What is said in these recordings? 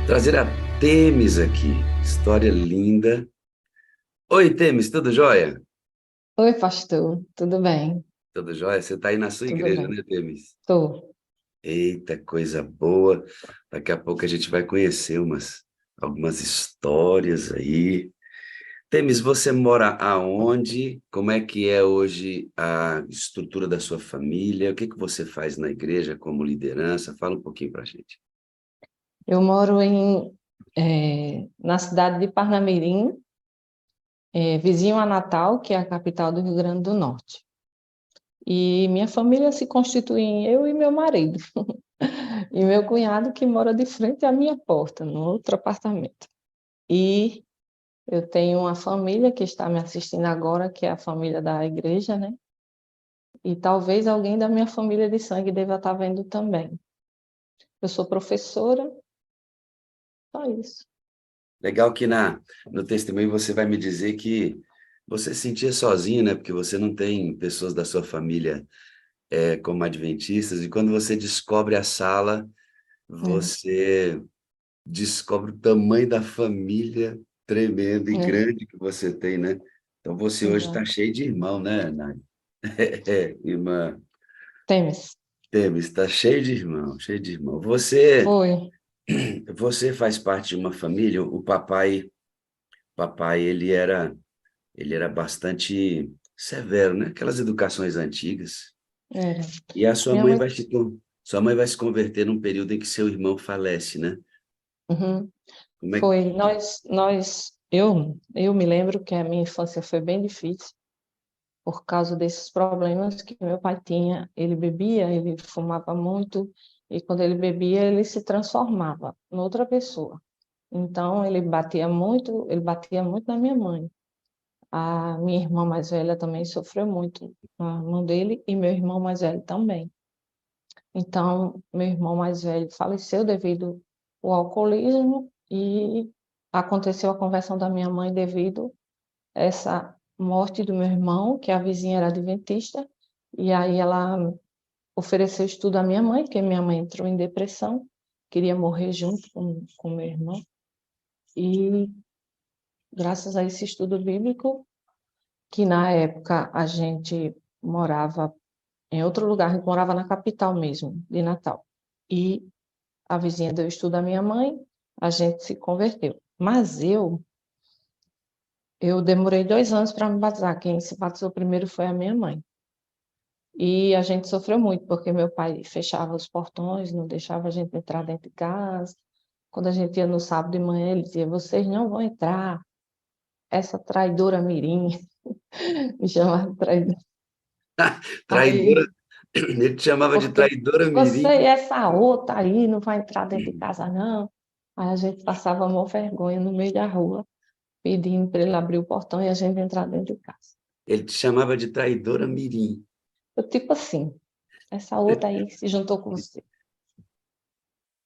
Trazer a Temis aqui. História linda. Oi, Temis, tudo jóia? Oi, pastor, tudo bem? Tudo jóia? Você está aí na sua Tudo igreja, bem. né, Temis? Tô. Eita, coisa boa. Daqui a pouco a gente vai conhecer algumas histórias aí. Temis, você mora aonde? Como é que é hoje a estrutura da sua família? O que que você faz na igreja como liderança? Fala um pouquinho para a gente. Eu moro na cidade de Parnamirim, vizinho a Natal, que é a capital do Rio Grande do Norte. E minha família se constitui em eu e meu marido. E meu cunhado que mora de frente à minha porta, no outro apartamento. E eu tenho uma família que está me assistindo agora, que é a família da igreja, né? E talvez alguém da minha família de sangue deva estar vendo também. Eu sou professora, só isso. Legal que no testemunho você vai me dizer que você se sentia sozinho, né? Porque você não tem pessoas da sua família como adventistas, e quando você descobre a sala, É, você descobre o tamanho da família tremenda e é, grande que você tem, né? Então você hoje está exato. cheio de irmão, né, Nai? Irmã Temes. Temis, está cheio de irmão, cheio de irmão. Você, Foi. você faz parte de uma família, o papai, ele era bastante severo, né? Aquelas educações antigas. Era. E a sua Minha mãe mãe. vai se converter num período em que seu irmão falece, né? Uhum. Como é Foi. Eu me lembro que a minha infância foi bem difícil por causa desses problemas que meu pai tinha. Ele bebia, ele fumava muito, e quando ele bebia, ele se transformava em outra pessoa. Então, ele batia muito na minha mãe. A minha irmã mais velha também sofreu muito, a mão dele, e meu irmão mais velho também. Então, meu irmão mais velho faleceu devido ao alcoolismo e aconteceu a conversão da minha mãe devido a essa morte do meu irmão, que a vizinha era adventista, e aí ela ofereceu estudo à minha mãe, que minha mãe entrou em depressão, queria morrer junto com meu irmão, e graças a esse estudo bíblico, que na época a gente morava em outro lugar, a gente morava na capital mesmo, de Natal. E a vizinha deu estudo à minha mãe, a gente se converteu. Mas eu demorei 2 anos para me batizar. Quem se batizou primeiro foi a minha mãe. E a gente sofreu muito, porque meu pai fechava os portões, não deixava a gente entrar dentro de casa. Quando a gente ia no sábado de manhã, ele dizia: vocês não vão entrar, essa traidora mirim, me chamava de traidora. traidora? Aí, Ele te chamava de porque traidora você e mirim. essa outra aí não vai entrar dentro de casa, não. Aí a gente passava uma vergonha no meio da rua, pedindo para ele abrir o portão e a gente entrar dentro de casa. Ele te chamava de traidora mirim. Eu, tipo assim, essa outra aí se juntou com você.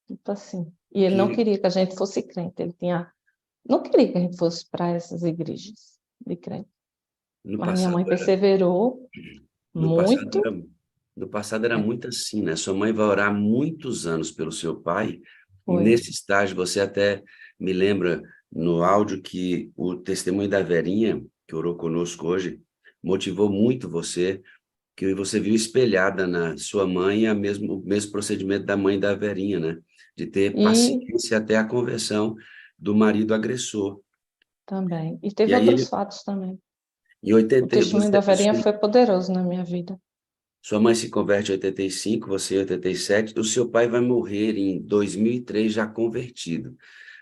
Tipo assim. E ele não Que queria que a gente fosse crente. Não queria que a gente fosse para essas igrejas de crente. no Mas minha passado mãe era, perseverou no passado muito. era, no passado era É, muito assim, né? Sua mãe vai orar muitos anos pelo seu pai. foi. Nesse estágio, você até me lembra no áudio que o testemunho da Verinha, que orou conosco hoje, motivou muito você, que você viu espelhada na sua mãe o mesmo procedimento da mãe da Verinha, né? De ter E paciência até a conversão do marido agressor. também. E E teve aí outros ele, fatos também. em O testemunho da Verinha foi poderoso na minha vida. sua mãe se converte em 85, você em 87, o seu pai vai morrer em 2003 já convertido.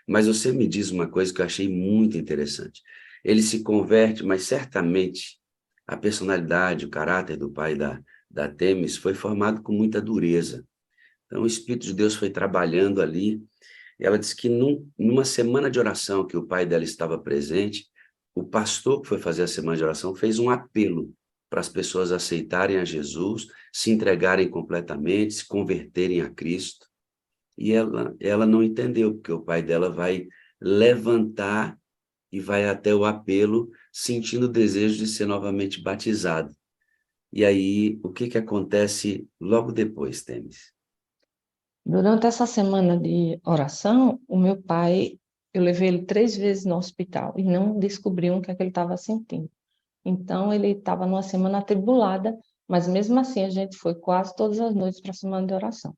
Mas você me diz uma coisa que eu achei muito interessante. Ele se converte, mas certamente a personalidade, o caráter do pai da Temis foi formado com muita dureza. Então o Espírito de Deus foi trabalhando ali. Ela disse que numa semana de oração que o pai dela estava presente, o pastor que foi fazer a semana de oração fez um apelo para as pessoas aceitarem a Jesus, se entregarem completamente, se converterem a Cristo. E ela não entendeu, porque o pai dela vai levantar e vai até o apelo, sentindo o desejo de ser novamente batizado. E aí, o que acontece logo depois, Temis? Durante essa semana de oração, o meu pai, eu levei ele 3 vezes no hospital e não descobriam o que é que ele estava sentindo. Então, ele estava numa semana atribulada, mas mesmo assim a gente foi quase todas as noites para a semana de oração.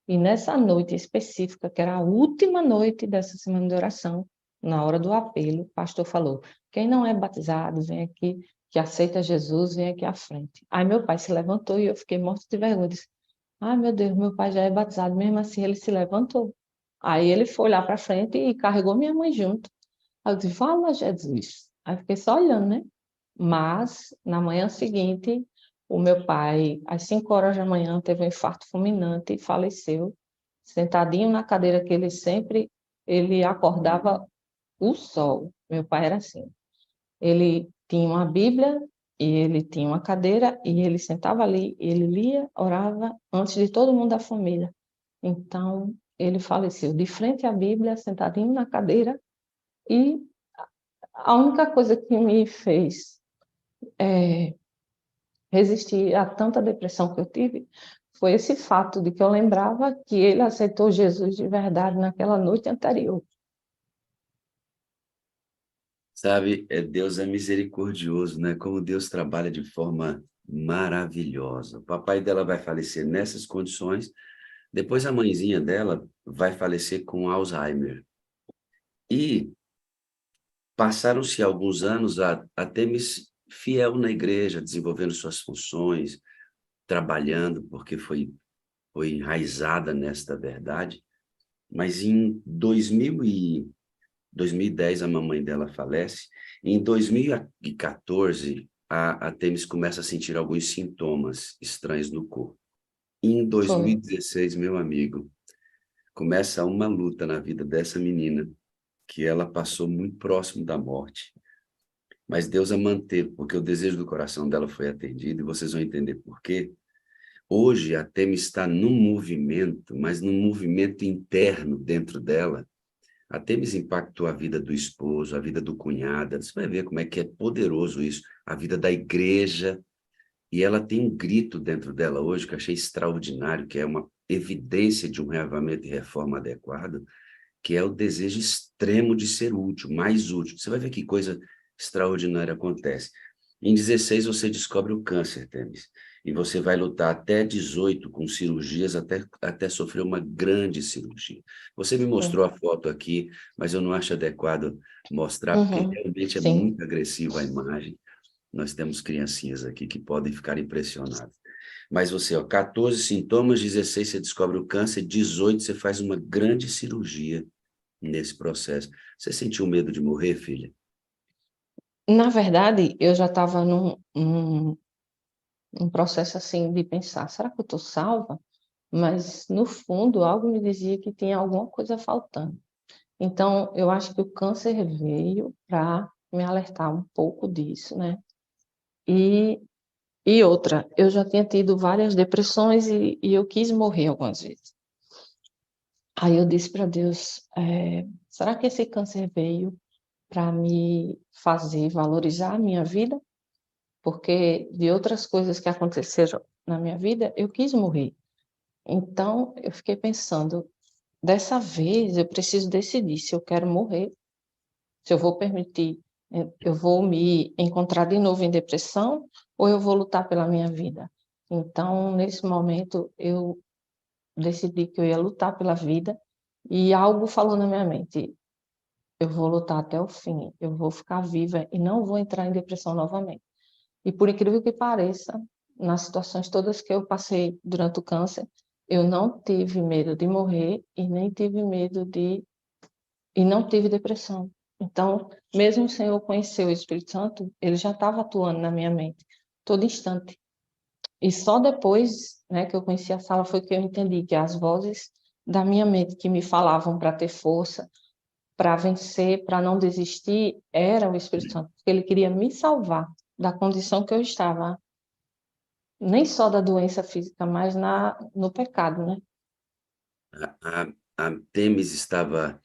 E nessa noite específica, que era a última noite dessa semana de oração, na hora do apelo, o pastor falou: quem não é batizado, vem aqui, que aceita Jesus, vem aqui à frente. Aí meu pai se levantou e eu fiquei morto de vergonha. Disse: ai, meu Deus, meu pai já é batizado, mesmo assim ele se levantou. Aí ele foi lá para frente e carregou minha mãe junto. Aí eu disse: fala, Jesus. Aí fiquei só olhando, né? Mas, na manhã seguinte, o meu pai, às 5 horas da manhã, teve um infarto fulminante e faleceu, sentadinho na cadeira que ele sempre, ele acordava o sol. Meu pai era assim. Ele tinha uma Bíblia e ele tinha uma cadeira e ele sentava ali, ele lia, orava antes de todo mundo da família. Então, ele faleceu de frente à Bíblia, sentadinho na cadeira, e a única coisa que me fez resistir a tanta depressão que eu tive foi esse fato de que eu lembrava que ele aceitou Jesus de verdade naquela noite anterior. Sabe, Deus é misericordioso, né? Como Deus trabalha de forma maravilhosa. O papai dela vai falecer nessas condições, depois a mãezinha dela vai falecer com Alzheimer. E passaram-se alguns anos a Temis fiel na igreja, desenvolvendo suas funções, trabalhando, porque foi enraizada nesta verdade. Mas em 2010 a mamãe dela falece. Em 2014, a Temis começa a sentir alguns sintomas estranhos no corpo. Em Foi. 2016, meu amigo, começa uma luta na vida dessa menina, que ela passou muito próximo da morte. Mas Deus a manteve, porque o desejo do coração dela foi atendido, e vocês vão entender por quê. Hoje a Temis está num movimento, mas num movimento interno dentro dela. A Temis impactou a vida do esposo, a vida do cunhado. Você vai ver como é que é poderoso isso. A vida da igreja. E ela tem um grito dentro dela hoje que eu achei extraordinário, que é uma evidência de um reavamento e reforma adequado, que é o desejo extremo de ser útil, mais útil. Você vai ver que coisa extraordinária acontece. Em 16 você descobre o câncer, Temis, e você vai lutar até 18 com cirurgias, até sofrer uma grande cirurgia. Você me mostrou a foto aqui, mas eu não acho adequado mostrar, porque Uhum. realmente é Sim. muito agressiva a imagem. Nós temos criancinhas aqui que podem ficar impressionadas. Mas você, ó, 14 sintomas, 16 você descobre o câncer, 18 você faz uma grande cirurgia nesse processo. Você sentiu medo de morrer, filha? Na verdade, eu já estava num processo assim de pensar, será que eu estou salva? Mas, no fundo, algo me dizia que tinha alguma coisa faltando. Então, eu acho que o câncer veio para me alertar um pouco disso, né? E, e outra, eu já tinha tido várias depressões e eu quis morrer algumas vezes. Aí eu disse para Deus, será que esse câncer veio para me fazer valorizar a minha vida? Porque de outras coisas que aconteceram na minha vida, eu quis morrer. Então, eu fiquei pensando, dessa vez eu preciso decidir se eu quero morrer Se eu vou permitir, eu vou me encontrar de novo em depressão ou eu vou lutar pela minha vida. Então, nesse momento, eu decidi que eu ia lutar pela vida e algo falou na minha mente: eu vou lutar até o fim, eu vou ficar viva e não vou entrar em depressão novamente. E por incrível que pareça, nas situações todas que eu passei durante o câncer, eu não tive medo de morrer e nem tive medo de e não tive depressão. Então, mesmo sem eu conhecer o Espírito Santo, ele já estava atuando na minha mente todo instante. E só depois, né, que eu conheci a sala foi que eu entendi que as vozes da minha mente que me falavam para ter força, para vencer, para não desistir, era o Espírito Santo, porque ele queria me salvar da condição que eu estava, nem só da doença física, mas no pecado, né? A Temis estava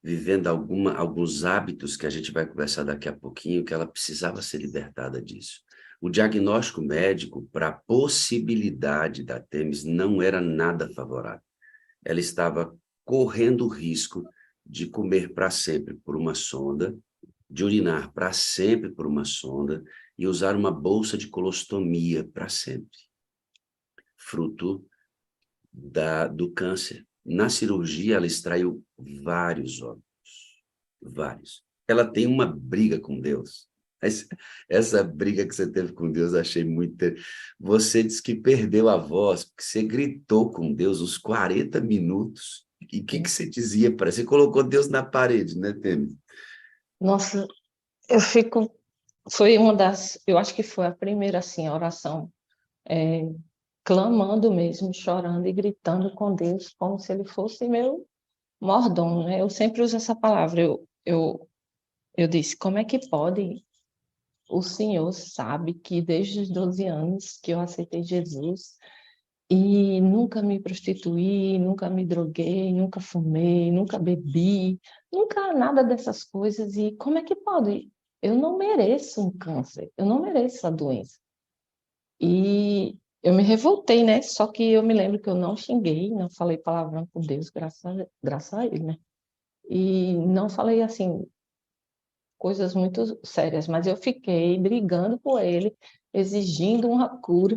vivendo alguns hábitos que a gente vai conversar daqui a pouquinho, que ela precisava ser libertada disso. O diagnóstico médico para a possibilidade da Temis não era nada favorável. Ela estava correndo o risco de comer para sempre por uma sonda, de urinar para sempre por uma sonda e usar uma bolsa de colostomia para sempre, fruto do câncer. Na cirurgia, ela extraiu vários órgãos, vários. Ela tem uma briga com Deus. Essa briga que você teve com Deus, eu achei muito... Você disse que perdeu a voz, porque você gritou com Deus uns 40 minutos. E o que você dizia para... Você colocou Deus na parede, né, Temis? Nossa, eu fico... Foi uma das... Eu acho que foi a primeira, assim, oração, clamando mesmo, chorando e gritando com Deus, como se ele fosse meu mordomo, né? Eu sempre uso essa palavra. Eu disse, como é que pode? O Senhor sabe que desde os 12 anos que eu aceitei Jesus e nunca me prostituí, nunca me droguei, nunca fumei, nunca bebi, nunca nada dessas coisas. E como é que pode? Eu não mereço um câncer, eu não mereço a doença. E eu me revoltei, né? Só que eu me lembro que eu não xinguei, não falei palavrão com Deus, graças a ele, né? E não falei assim coisas muito sérias, mas eu fiquei brigando por ele, exigindo uma cura,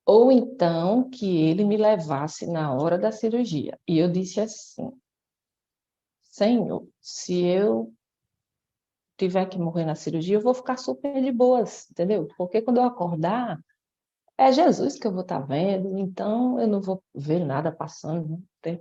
ou então que ele me levasse na hora da cirurgia. E eu disse assim: Senhor, se eu tiver que morrer na cirurgia, eu vou ficar super de boas, entendeu? Porque quando eu acordar, é Jesus que eu vou estar vendo, então eu não vou ver nada passando, né?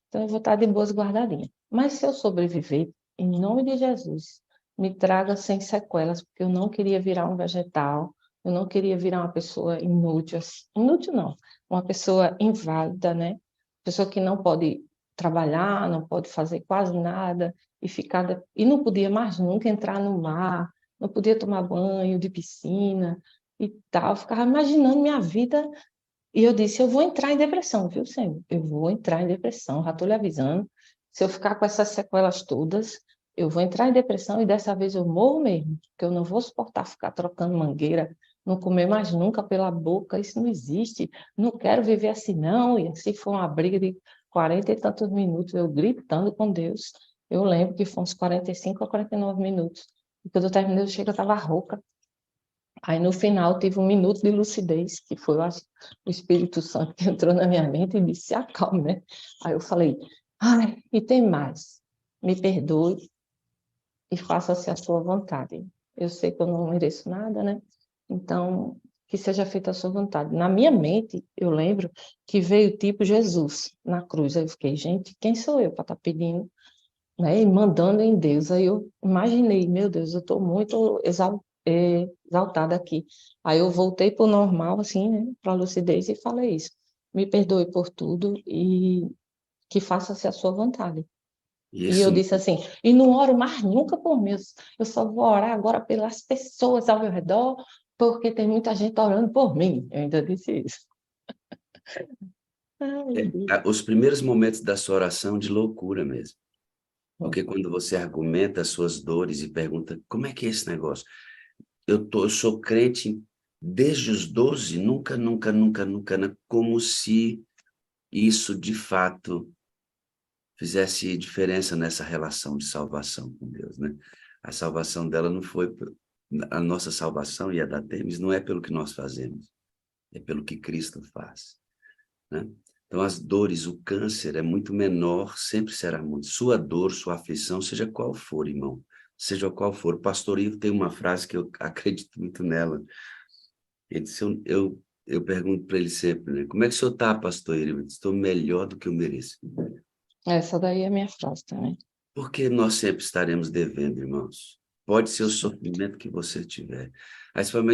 Então eu vou estar de boas guardadinhas. Mas se eu sobreviver, em nome de Jesus, me traga sem sequelas, porque eu não queria virar um vegetal, eu não queria virar uma pessoa inútil, inútil não, uma pessoa inválida, né? Pessoa que não pode trabalhar, não pode fazer quase nada e não podia mais nunca entrar no mar, não podia tomar banho de piscina e tal. Eu ficava imaginando minha vida e eu disse, eu vou entrar em depressão, viu, Senhor? Eu vou entrar em depressão, já estou lhe avisando. Se eu ficar com essas sequelas todas, eu vou entrar em depressão e dessa vez eu morro mesmo, porque eu não vou suportar ficar trocando mangueira, não comer mais nunca pela boca, isso não existe. Não quero viver assim, não. E assim foi uma briga de 40 e tantos minutos, eu gritando com Deus. Eu lembro que foi uns 45 a 49 minutos. E quando eu terminei, eu cheguei, eu estava rouca. Aí no final tive um minuto de lucidez, que foi o Espírito Santo que entrou na minha mente e disse, se acalme, né? Aí eu falei, ai, e tem mais, me perdoe e faça-se a sua vontade. Eu sei que eu não mereço nada, né? Então, que seja feita a sua vontade. Na minha mente, eu lembro que veio tipo Jesus na cruz. Aí eu fiquei, gente, quem sou eu para estar pedindo, né? E mandando em Deus. Aí eu imaginei, meu Deus, eu estou muito exaltada aqui. Aí eu voltei para o normal, assim, né? Para a lucidez e falei isso. Me perdoe por tudo e que faça-se a sua vontade. E E eu isso, disse assim, e não oro mais nunca por mim, eu só vou orar agora pelas pessoas ao meu redor, porque tem muita gente orando por mim. Eu ainda disse isso. Ai, meu Deus. os primeiros momentos da sua oração de loucura mesmo. Porque quando você argumenta as suas dores e pergunta, como é que é esse negócio? Eu sou crente desde os 12, nunca, nunca, nunca, nunca, como se isso de fato fizesse diferença nessa relação de salvação com Deus, né? A salvação dela não foi... A nossa salvação e a da Temis não é pelo que nós fazemos, é pelo que Cristo faz, né? Então, as dores, o câncer é muito menor, sempre será muito. Sua dor, sua aflição, seja qual for, irmão, seja qual for. O pastor Ivo tem uma frase que eu acredito muito nela. Ele disse, eu pergunto para ele sempre, né? Como é que o senhor está, pastor Ivo? Ele disse, estou melhor do que eu mereço. Essa daí é a minha frase também. Porque nós sempre estaremos devendo, irmãos. Pode ser o sofrimento que você tiver. Aí você fala,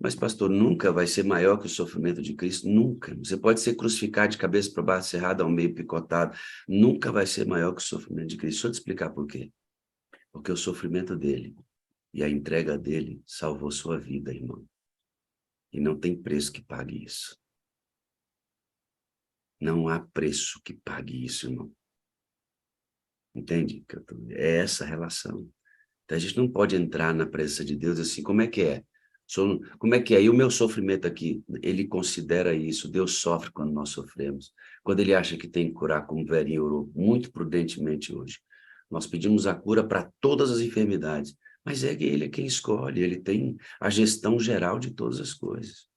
mas pastor, nunca vai ser maior que o sofrimento de Cristo? Nunca. Você pode ser crucificado de cabeça para baixo, cerrado ao meio, picotado. Nunca vai ser maior que o sofrimento de Cristo. Deixa eu te explicar por quê. Porque o sofrimento dele e a entrega dele salvou sua vida, irmão. E não tem preço que pague isso. Não há preço que pague isso, irmão. Entende? É essa relação. Então, a gente não pode entrar na presença de Deus assim, como é que é? Como é que é? E o meu sofrimento aqui? Ele considera isso, Deus sofre quando nós sofremos. Quando ele acha que tem que curar, como o velhinho orou muito prudentemente hoje. Nós pedimos a cura para todas as enfermidades, mas ele é quem escolhe, ele tem a gestão geral de todas as coisas.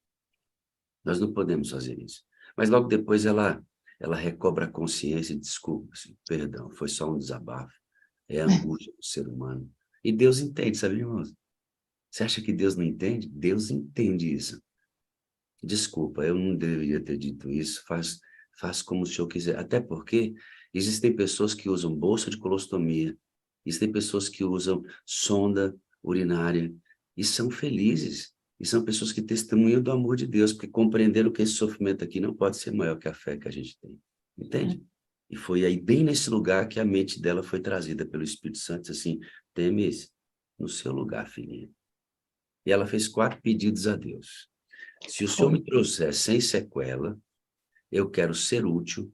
Nós não podemos fazer isso. Mas logo depois ela recobra a consciência e desculpa, assim, perdão, foi só um desabafo. É a angústia do ser humano. E Deus entende, sabe, irmãos? Você acha que Deus não entende? Deus entende isso. Desculpa, eu não deveria ter dito isso. Faz como o senhor quiser. Até porque existem pessoas que usam bolsa de colostomia, existem pessoas que usam sonda urinária e são felizes. E são pessoas que testemunham do amor de Deus, porque compreenderam que esse sofrimento aqui não pode ser maior que a fé que a gente tem. Entende? E foi aí, bem nesse lugar, que a mente dela foi trazida pelo Espírito Santo, assim, Temis, no seu lugar, filhinha. E ela fez 4 pedidos a Deus. Se o Senhor me trouxer sem sequela, eu quero ser útil,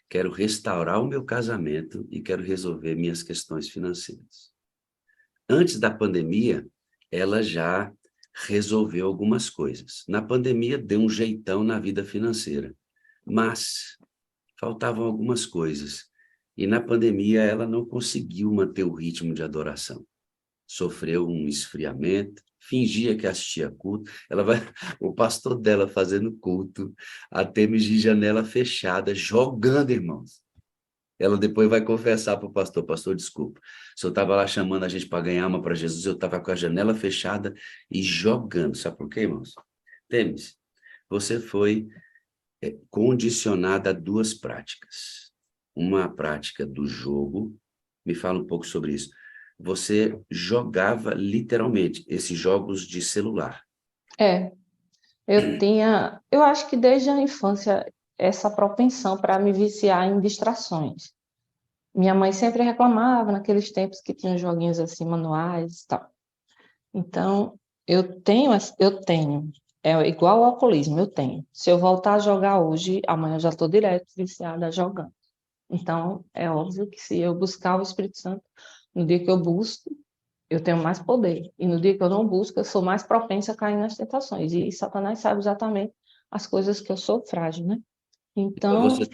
quero restaurar o meu casamento e quero resolver minhas questões financeiras. Antes da pandemia, ela já resolveu algumas coisas. Na pandemia, deu um jeitão na vida financeira, mas faltavam algumas coisas. E na pandemia, ela não conseguiu manter o ritmo de adoração. Sofreu um esfriamento, fingia que assistia culto. O pastor dela fazendo culto, a Temis de janela fechada, jogando, irmãos. Ela depois vai confessar para o pastor, desculpa, o senhor estava lá chamando a gente para ganhar uma para Jesus, eu estava com a janela fechada e jogando. Sabe por quê, irmãos? Temis, você foi condicionada a 2 práticas. Uma prática do jogo, me fala um pouco sobre isso. Você jogava literalmente esses jogos de celular. Eu acho que desde a infância, essa propensão para me viciar em distrações. Minha mãe sempre reclamava naqueles tempos que tinha joguinhos assim, manuais e tal. Então, eu tenho, é igual ao alcoolismo, eu tenho. Se eu voltar a jogar hoje, amanhã eu já estou direto viciada jogando. Então, é óbvio que se eu buscar o Espírito Santo, no dia que eu busco, eu tenho mais poder. E no dia que eu não busco, eu sou mais propensa a cair nas tentações. E Satanás sabe exatamente as coisas que eu sou frágil, né? Então, Então,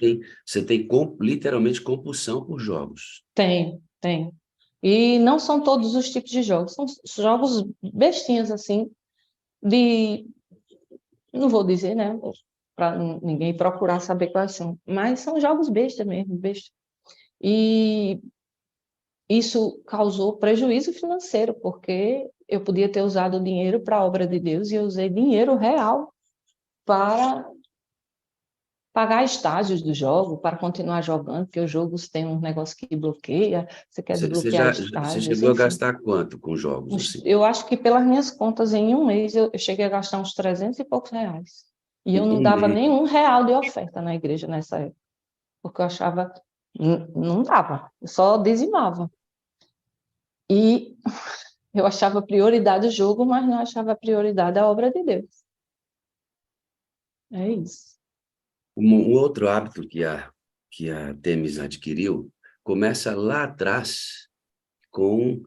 você tem literalmente compulsão por jogos. tem. E não são todos os tipos de jogos, são jogos bestinhas, assim, de... Não vou dizer, né? Para ninguém procurar saber quais são. Mas são jogos bestas mesmo, bestas. E isso causou prejuízo financeiro, porque eu podia ter usado o dinheiro para a obra de Deus e eu usei dinheiro real para pagar estágios do jogo, para continuar jogando, porque os jogos têm um negócio que bloqueia, você quer desbloquear Você estágios, chegou a enfim. gastar quanto com jogos assim? Eu acho que pelas minhas contas, em um mês, eu cheguei a gastar uns 300 e poucos reais. E eu Em não um dava mês. nenhum real de oferta na igreja nessa época, porque eu achava, não dava, eu só dizimava. E eu achava prioridade o jogo, mas não achava prioridade a obra de Deus. É isso. Um outro hábito que a Temis adquiriu começa lá atrás com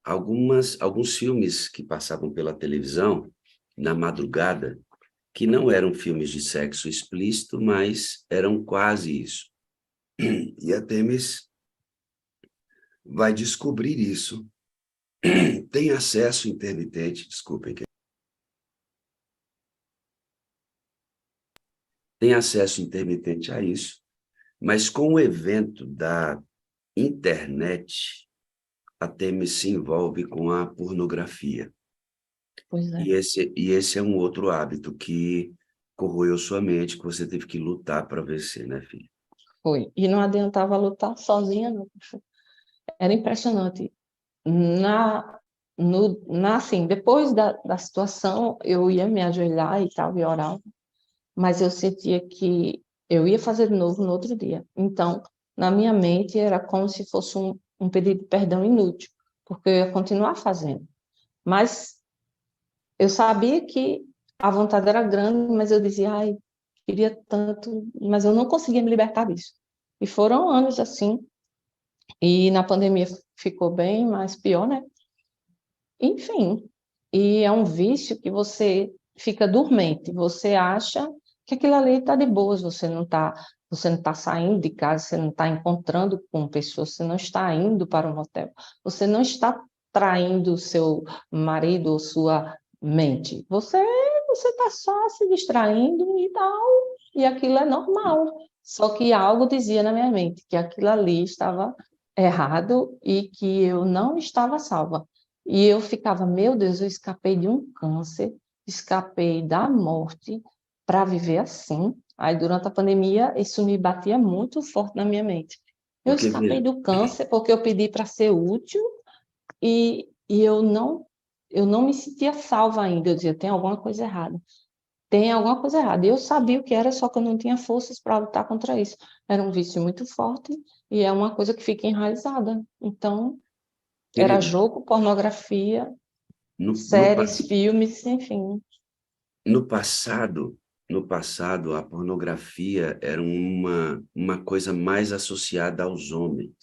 alguns filmes que passavam pela televisão na madrugada, que não eram filmes de sexo explícito, mas eram quase isso. E a Temis vai descobrir isso tem acesso intermitente, desculpem, tem acesso intermitente a isso, mas com o evento da internet, a Têmis se envolve com a pornografia. Pois é. E esse é um outro hábito que corroeu sua mente, que você teve que lutar para vencer, né, filha? Foi. E não adiantava lutar sozinha, não. Era impressionante. Na, assim, depois da situação, eu ia me ajoelhar e tal, e orar, mas eu sentia que eu ia fazer de novo no outro dia. Então, na minha mente, era como se fosse um pedido de perdão inútil, porque eu ia continuar fazendo. Mas eu sabia que a vontade era grande, mas eu dizia, ai, queria tanto, mas eu não conseguia me libertar disso. E foram anos assim, e na pandemia ficou bem mais pior, né? Enfim, e é um vício que você fica dormente, você acha que aquilo ali está de boas, você não tá saindo de casa, você não está encontrando com pessoas, você não está indo para um motel, você não está traindo seu marido ou sua mente, você está só se distraindo e tal, e aquilo é normal. Só que algo dizia na minha mente que aquilo ali estava errado e que eu não estava salva. E eu ficava, meu Deus, eu escapei de um câncer, escapei da morte para viver assim. Aí, durante a pandemia, isso me batia muito forte na minha mente. Eu Porque, escapei veja, do câncer porque eu pedi para ser útil e eu não me sentia salva ainda. Eu dizia, tem alguma coisa errada. Tem alguma coisa errada. E eu sabia o que era, só que eu não tinha forças para lutar contra isso. Era um vício muito forte e é uma coisa que fica enraizada. Então, era querida, jogo, pornografia, no, no, séries, filmes, enfim. no passado, no passado, a pornografia era uma coisa mais associada aos homens.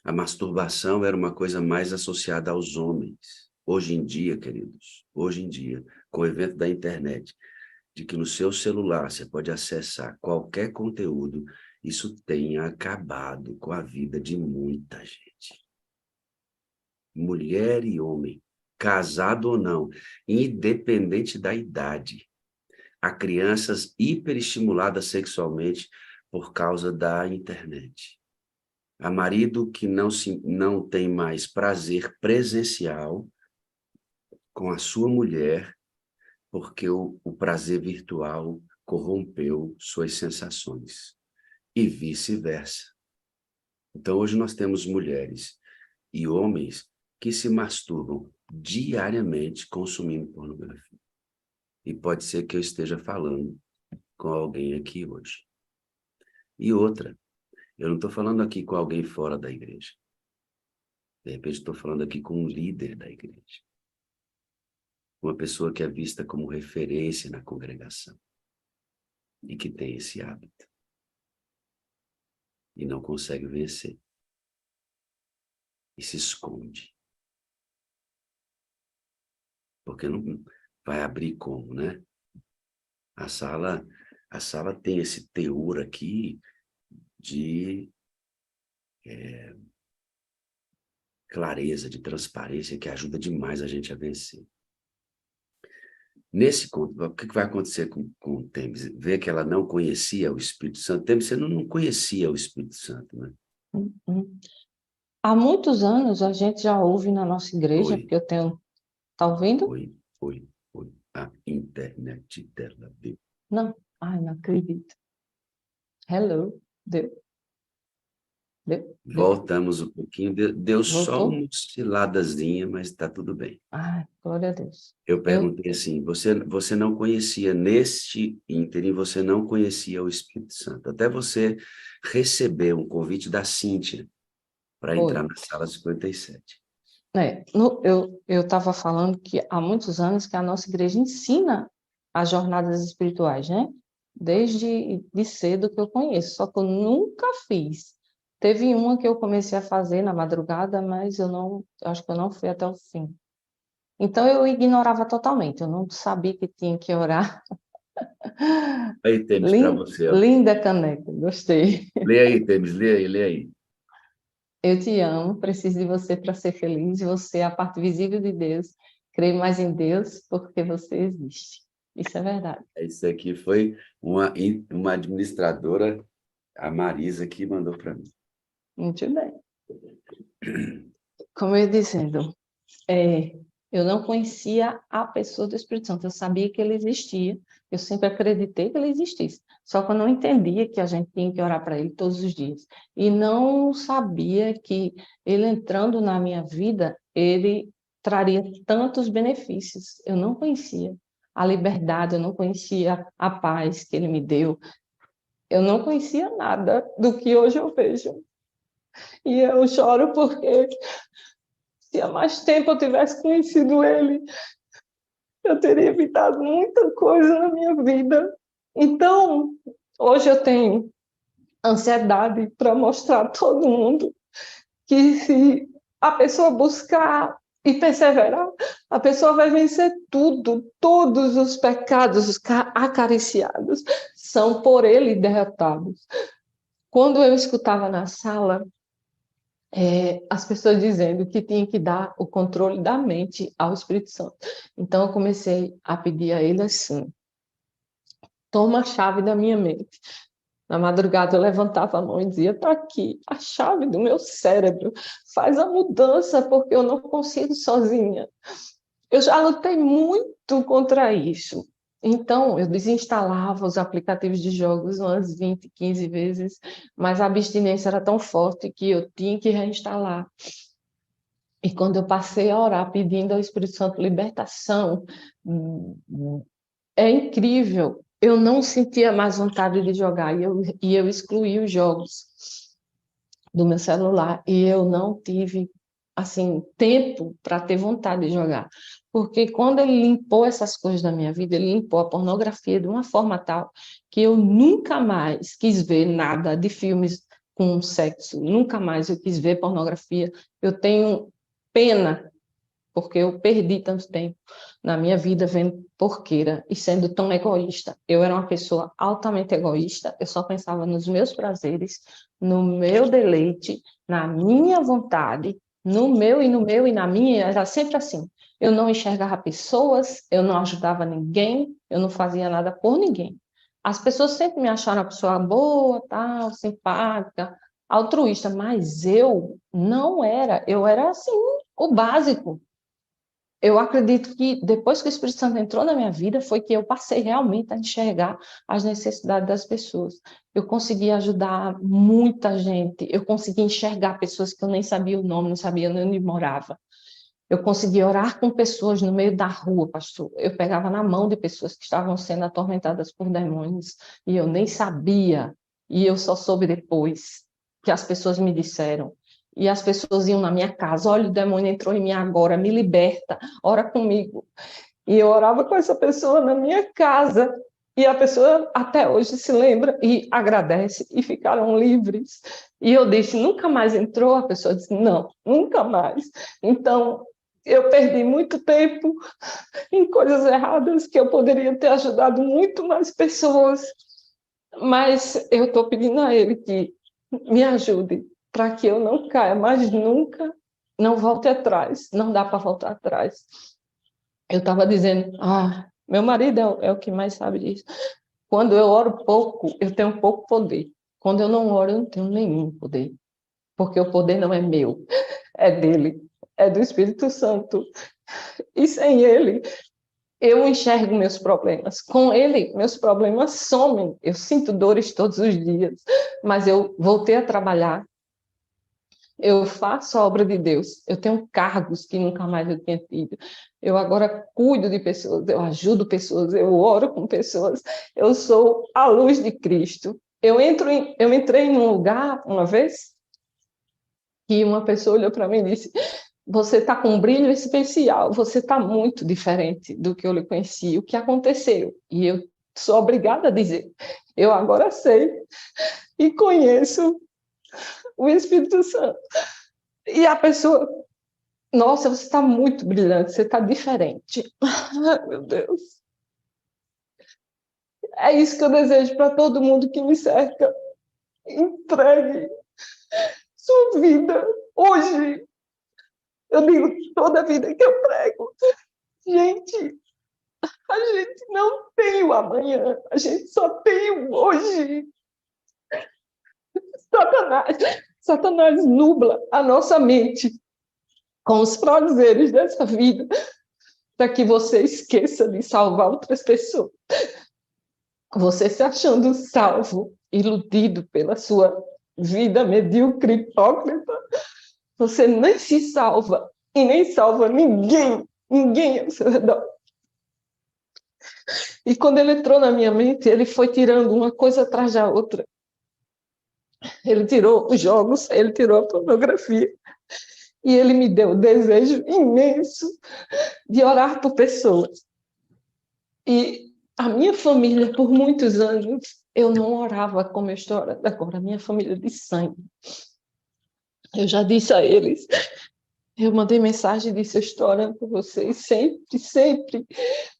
A masturbação era uma coisa mais associada aos homens. Hoje em dia, queridos, hoje em dia, com o evento da internet, de que no seu celular você pode acessar qualquer conteúdo, isso tem acabado com a vida de muita gente. Mulher e homem, casado ou não, independente da idade. Há crianças hiperestimuladas sexualmente por causa da internet. Há marido que não tem mais prazer presencial com a sua mulher porque o prazer virtual corrompeu suas sensações e vice-versa. Então, hoje nós temos mulheres e homens que se masturbam diariamente consumindo pornografia. E pode ser que eu esteja falando com alguém aqui hoje. E outra, eu não estou falando aqui com alguém fora da igreja. De repente, estou falando aqui com um líder da igreja. Uma pessoa que é vista como referência na congregação e que tem esse hábito e não consegue vencer e se esconde. Porque não vai abrir como, né? A sala, a sala tem esse teor aqui de clareza, de transparência, que ajuda demais a gente a vencer. Nesse conto, o que vai acontecer com o Têmis? Vê que ela não conhecia o Espírito Santo. Têmis, você não conhecia o Espírito Santo, né? Uhum. Há muitos anos a gente já ouve na nossa igreja, Oi, porque eu tenho. Tá ouvindo? oi, oi, oi. A internet dela veio. Não. Ai, não acredito. Hello. Deu, deu. Voltamos um pouquinho, deu só Voltou? uma osciladazinha, mas está tudo bem. Ai, glória a Deus. Eu Eu, perguntei assim, você não conhecia, neste ínterim, você não conhecia o Espírito Santo, até você receber um convite da Cíntia para entrar foi. na sala 57. Eu estava falando que há muitos anos que a nossa igreja ensina as jornadas espirituais, né? Desde de cedo que eu conheço, só que eu nunca fiz. Teve uma que eu comecei a fazer na madrugada, mas eu acho que eu não fui até o fim. Então eu ignorava totalmente, eu não sabia que tinha que orar. Aí, Temes, para você, ó. Linda caneca, gostei. Lê aí, Temes, lê aí, lê aí. Eu te amo, preciso de você para ser feliz. Você é a parte visível de Deus. Creio mais em Deus porque você existe. Isso é verdade. Isso aqui foi uma administradora, a Marisa, que mandou para mim. Muito bem. Como eu ia dizendo, eu não conhecia a pessoa do Espírito Santo. Eu sabia que ele existia. Eu sempre acreditei que ele existisse. Só que eu não entendia que a gente tinha que orar para ele todos os dias. E não sabia que ele entrando na minha vida, ele traria tantos benefícios. Eu não conhecia a liberdade, eu não conhecia a paz que ele me deu. Eu não conhecia nada do que hoje eu vejo. E eu choro porque se há mais tempo eu tivesse conhecido ele, eu teria evitado muita coisa na minha vida. Então, hoje eu tenho ansiedade para mostrar a todo mundo que se a pessoa buscar e perseverar, a pessoa vai vencer tudo, todos os pecados acariciados são por ele derrotados. Quando eu escutava na sala as pessoas dizendo que tinha que dar o controle da mente ao Espírito Santo. Então eu comecei a pedir a ele assim: toma a chave da minha mente. Na madrugada eu levantava a mão e dizia: está aqui a chave do meu cérebro, faz a mudança porque eu não consigo sozinha. Eu já lutei muito contra isso. Então, eu desinstalava os aplicativos de jogos umas 20, 15 vezes, mas a abstinência era tão forte que eu tinha que reinstalar. E quando eu passei a orar pedindo ao Espírito Santo libertação, é incrível. Eu não sentia mais vontade de jogar e eu excluí os jogos do meu celular e eu não tive assim tempo para ter vontade de jogar, porque quando ele limpou essas coisas da minha vida, ele limpou a pornografia de uma forma tal que eu nunca mais quis ver nada de filmes com sexo, nunca mais eu quis ver pornografia. Eu tenho pena porque eu perdi tanto tempo na minha vida vendo porqueira e sendo tão egoísta. Eu era uma pessoa altamente egoísta, eu só pensava nos meus prazeres, no meu deleite, na minha vontade, no meu e na minha, era sempre assim. Eu não enxergava pessoas, eu não ajudava ninguém, eu não fazia nada por ninguém. As pessoas sempre me acharam uma pessoa boa, tal, simpática, altruísta, mas eu não era, eu era assim, o básico. Eu acredito que depois que o Espírito Santo entrou na minha vida, foi que eu passei realmente a enxergar as necessidades das pessoas. Eu consegui ajudar muita gente, eu consegui enxergar pessoas que eu nem sabia o nome, não sabia nem onde morava. Eu consegui orar com pessoas no meio da rua, pastor. Eu pegava na mão de pessoas que estavam sendo atormentadas por demônios e eu nem sabia. E eu só soube depois que as pessoas me disseram. E as pessoas iam na minha casa: olha, o demônio entrou em mim agora, me liberta, ora comigo. E eu orava com essa pessoa na minha casa. E a pessoa até hoje se lembra e agradece e ficaram livres. E eu disse: nunca mais entrou? A pessoa disse: não, nunca mais. Então, eu perdi muito tempo em coisas erradas que eu poderia ter ajudado muito mais pessoas. Mas eu estou pedindo a ele que me ajude para que eu não caia, mas nunca não volte atrás. Não dá para voltar atrás. Eu estava dizendo: meu marido é o que mais sabe disso. Quando eu oro pouco, eu tenho pouco poder. Quando eu não oro, eu não tenho nenhum poder. Porque o poder não é meu, é dele, é do Espírito Santo. E sem ele, eu enxergo meus problemas. Com ele, meus problemas somem. Eu sinto dores todos os dias, mas eu voltei a trabalhar. Eu faço a obra de Deus. Eu tenho cargos que nunca mais eu tinha tido. Eu agora cuido de pessoas, eu ajudo pessoas, eu oro com pessoas. Eu sou a luz de Cristo. Eu entrei em um lugar uma vez que uma pessoa olhou para mim e disse: você está com um brilho especial, você está muito diferente do que eu lhe conheci. O que aconteceu? E eu sou obrigada a dizer: eu agora sei e conheço o Espírito Santo. E a pessoa: nossa, você está muito brilhante, você está diferente. Ai, meu Deus. É isso que eu desejo para todo mundo que me cerca. Entregue, sua vida hoje. Eu digo toda a vida que eu prego. Gente, a gente não tem o amanhã, a gente só tem o hoje. Satanás nubla a nossa mente com os prazeres dessa vida, para que você esqueça de salvar outras pessoas. Você se achando salvo, iludido pela sua vida medíocre, hipócrita, você nem se salva e nem salva ninguém ao seu redor. E quando ele entrou na minha mente, ele foi tirando uma coisa atrás da outra. Ele tirou os jogos, ele tirou a pornografia, e ele me deu o desejo imenso de orar por pessoas. E a minha família, por muitos anos, eu não orava como eu estou orando agora, a minha família de sangue. Eu já disse a eles, eu mandei mensagem e disse, eu estou orando por vocês sempre,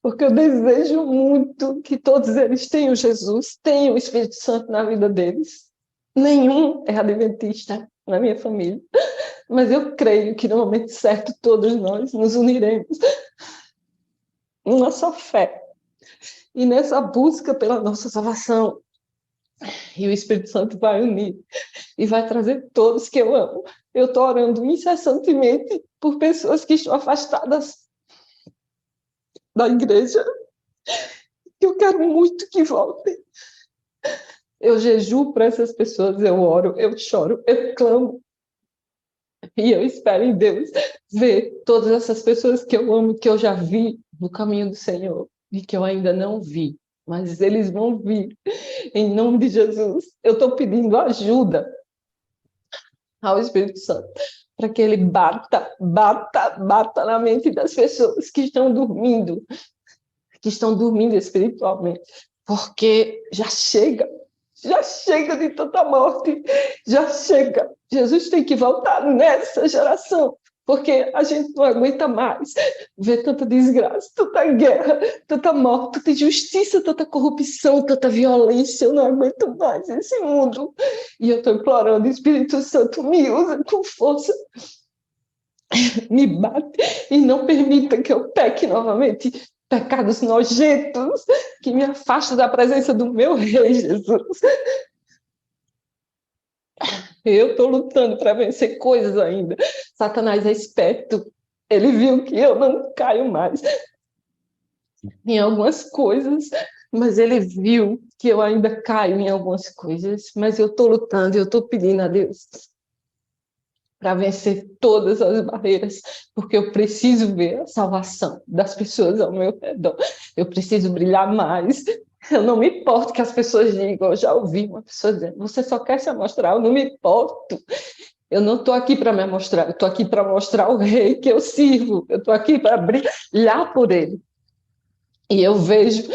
porque eu desejo muito que todos eles tenham Jesus, tenham o Espírito Santo na vida deles. Nenhum é adventista na minha família, mas eu creio que no momento certo todos nós nos uniremos numa só fé e nessa busca pela nossa salvação. E o Espírito Santo vai unir e vai trazer todos que eu amo. Eu estou orando incessantemente por pessoas que estão afastadas da igreja, que eu quero muito que voltem. Eu jejuo para essas pessoas, eu oro, eu choro, eu clamo. E eu espero em Deus ver todas essas pessoas que eu amo, que eu já vi no caminho do Senhor e que eu ainda não vi, mas eles vão vir em nome de Jesus. Eu estou pedindo ajuda ao Espírito Santo para que ele bata na mente das pessoas que estão dormindo espiritualmente, porque já chega de tanta morte, já chega. Jesus tem que voltar nessa geração, porque a gente não aguenta mais ver tanta desgraça, tanta guerra, tanta morte, tanta injustiça, tanta corrupção, tanta violência. Eu não aguento mais esse mundo. E eu estou implorando, Espírito Santo, me usa com força, me bate e não permita que eu peque novamente. Pecados nojentos que me afastam da presença do meu Rei Jesus. Eu estou lutando para vencer coisas ainda. Satanás é esperto. Ele viu que eu não caio mais em algumas coisas, mas ele viu que eu ainda caio em algumas coisas. Mas eu estou lutando, eu estou pedindo a Deus para vencer todas as barreiras, porque eu preciso ver a salvação das pessoas ao meu redor. Eu preciso brilhar mais. Eu não me importo que as pessoas digam, eu já ouvi uma pessoa dizendo, você só quer se amostrar, eu não me importo. Eu não estou aqui para me amostrar, eu estou aqui para mostrar o rei que eu sirvo, eu estou aqui para brilhar por ele. E eu vejo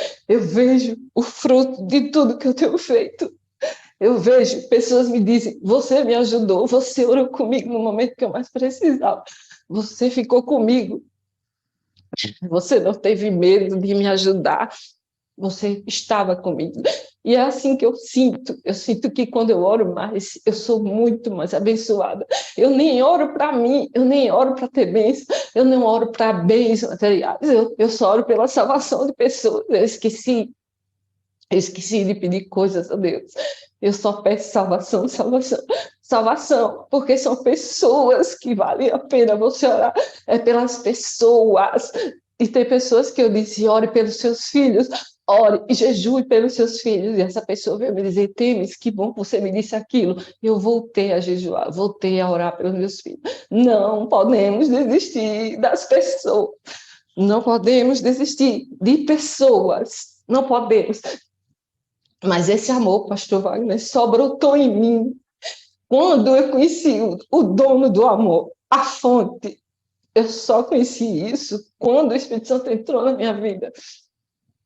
o fruto de tudo que eu tenho feito. Eu vejo, pessoas me dizem, você me ajudou, você orou comigo no momento que eu mais precisava, você ficou comigo, você não teve medo de me ajudar, você estava comigo. E é assim que eu sinto que quando eu oro mais, eu sou muito mais abençoada. Eu nem oro para mim, eu nem oro para ter bênção, eu não oro para bens materiais, eu só oro pela salvação de pessoas. Eu esqueci de pedir coisas a Deus. Eu só peço salvação, porque são pessoas que valem a pena você orar. É pelas pessoas. E tem pessoas que eu disse, ore pelos seus filhos, ore e jejue pelos seus filhos. E essa pessoa veio me dizer, Temis, que bom que você me disse aquilo. Eu voltei a jejuar, voltei a orar pelos meus filhos. Não podemos desistir das pessoas. Não podemos desistir de pessoas. Não podemos. Mas esse amor, pastor Wagner, só brotou em mim quando eu conheci o dono do amor, a fonte. Eu só conheci isso quando o Espírito Santo entrou na minha vida.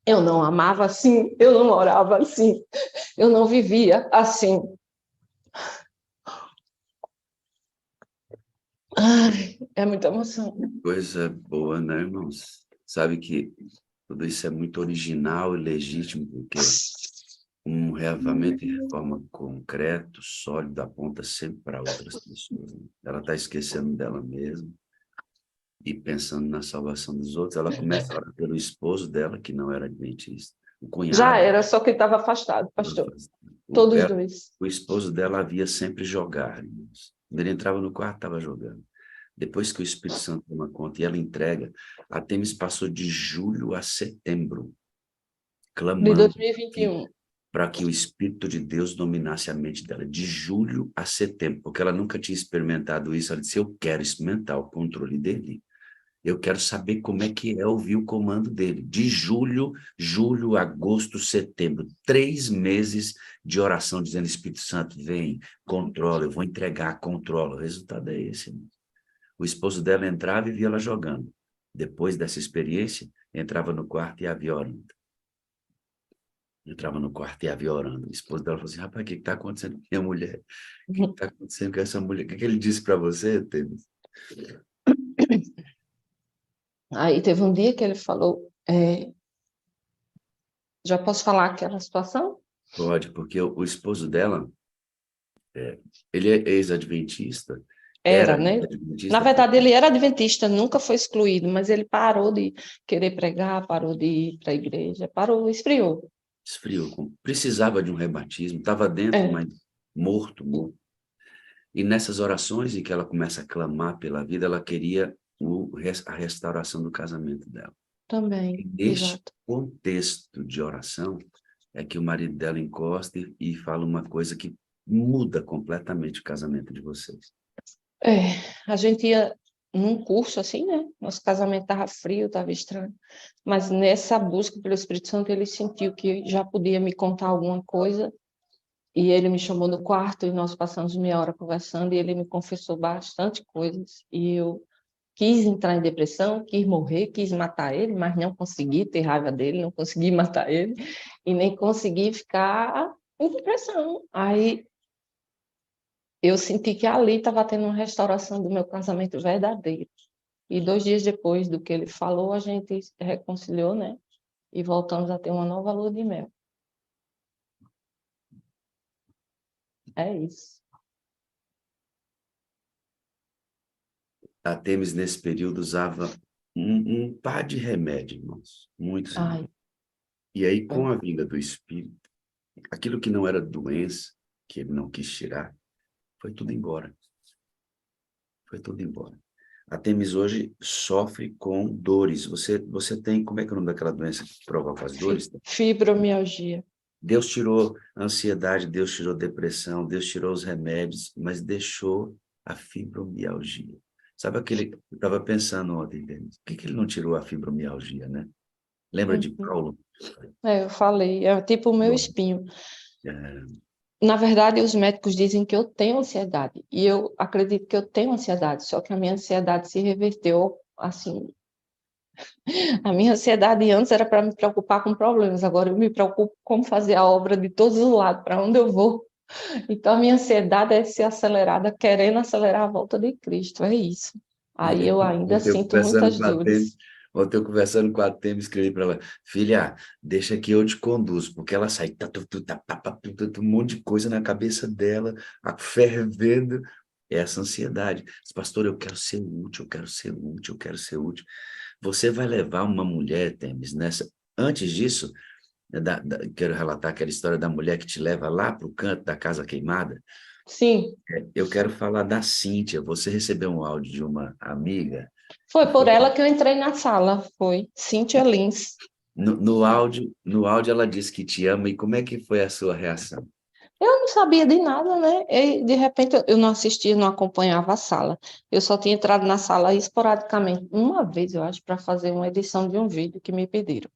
Eu não amava assim, eu não orava assim, eu não vivia assim. Ai, é muita emoção. Coisa boa, né, irmãos? Sabe que tudo isso é muito original e legítimo, porque Um reavamento e reforma concreto, sólido, aponta sempre para outras pessoas, né? Ela está esquecendo dela mesma e pensando na salvação dos outros. Ela começa a orar pelo esposo dela, que não era adventista, o Já cunhado. era, só que estava afastado, pastor. Todos dois. O esposo dela havia sempre jogar, irmãos. Quando ele entrava no quarto, estava jogando. Depois que o Espírito Santo toma conta e ela entrega, a Temis passou de julho a setembro, De clamando 2021. para que o Espírito de Deus dominasse a mente dela, de julho a setembro, porque ela nunca tinha experimentado isso. Ela disse: eu quero experimentar o controle dele. Eu quero saber como é que é ouvir o comando dele. De julho, agosto, setembro, 3 meses de oração, dizendo: Espírito Santo, vem, controla, eu vou entregar, controla. O resultado é esse, irmão. O esposo dela entrava e via ela jogando. Depois dessa experiência, entrava no quarto e havia orando. Entrava no quarto e havia orando. O esposo dela falou assim: rapaz, o que está acontecendo com minha mulher? O que está acontecendo com essa mulher? O que ele disse para você, Tênis? Aí teve um dia que ele falou, já posso falar aquela situação? Pode, porque o esposo dela, ele é ex-adventista, era Era, né? Na adventista, verdade, ele era adventista, nunca foi excluído, mas ele parou de querer pregar, parou de ir para a igreja, parou, esfriou. esfriou, precisava de um rebatismo, estava dentro, É, mas morto, morto. E nessas orações em que ela começa a clamar pela vida, ela queria a restauração do casamento dela. E também, neste exato. contexto de oração, é que o marido dela encosta e fala uma coisa que muda completamente o casamento de vocês. É, a gente ia num curso assim, né? Nosso casamento estava frio, estava estranho. Mas nessa busca pelo Espírito Santo, ele sentiu que já podia me contar alguma coisa. E ele me chamou no quarto e nós passamos meia hora conversando e ele me confessou bastante coisas. E eu quis entrar em depressão, quis morrer, quis matar ele, mas não consegui ter raiva dele, não consegui matar ele e nem consegui ficar em depressão. Aí eu senti que ali estava tendo uma restauração do meu casamento verdadeiro. E 2 dias depois do que ele falou, a gente se reconciliou, né? E voltamos a ter uma nova lua de mel. É isso. A Temis, nesse período, usava um par de remédios, irmãos, muitos Ai, remédios. E aí, com a vinda do Espírito, aquilo que não era doença, que ele não quis tirar, foi tudo embora. Foi tudo embora. A Temis hoje sofre com dores. Você tem, como é que é o nome daquela doença que provoca as dores? fibromialgia. Deus tirou a ansiedade, Deus tirou a depressão, Deus tirou os remédios, mas deixou a fibromialgia. Sabe aquele, eu estava pensando ontem, Denis, por que ele não tirou a fibromialgia, né? Lembra de Uhum. Paulo? Eu falei, é tipo o meu espinho. É, Na verdade, os médicos dizem que eu tenho ansiedade, e eu acredito que eu tenho ansiedade, só que a minha ansiedade se reverteu, assim, a minha ansiedade antes era para me preocupar com problemas, agora eu me preocupo com fazer a obra de todos os lados, para onde eu vou. Então, a minha ansiedade é ser acelerada, querendo acelerar a volta de Cristo, é isso. Aí eu ainda Ontem eu sinto conversando muitas com a Tênis, dores. ontem eu conversando com a Tênis, escrevi para ela: filha, deixa que eu te conduzo, porque ela sai, um monte de coisa na cabeça dela, fervendo, é essa ansiedade. Diz, pastor, eu quero ser útil, eu quero ser útil, eu quero ser útil. Você vai levar uma mulher, Tênis, nessa. Antes disso, quero relatar aquela história da mulher que te leva lá para o canto da casa queimada. Sim, Eu quero falar da Cíntia. Você recebeu um áudio de uma amiga foi que por falou. ela que eu entrei na sala, foi Cíntia Lins. No áudio ela disse que te ama, e como é que foi a sua reação? Eu não sabia de nada, né? E, de repente, eu não assistia, não acompanhava a sala. Eu só tinha entrado na sala esporadicamente, uma vez, eu acho, para fazer uma edição de um vídeo que me pediram.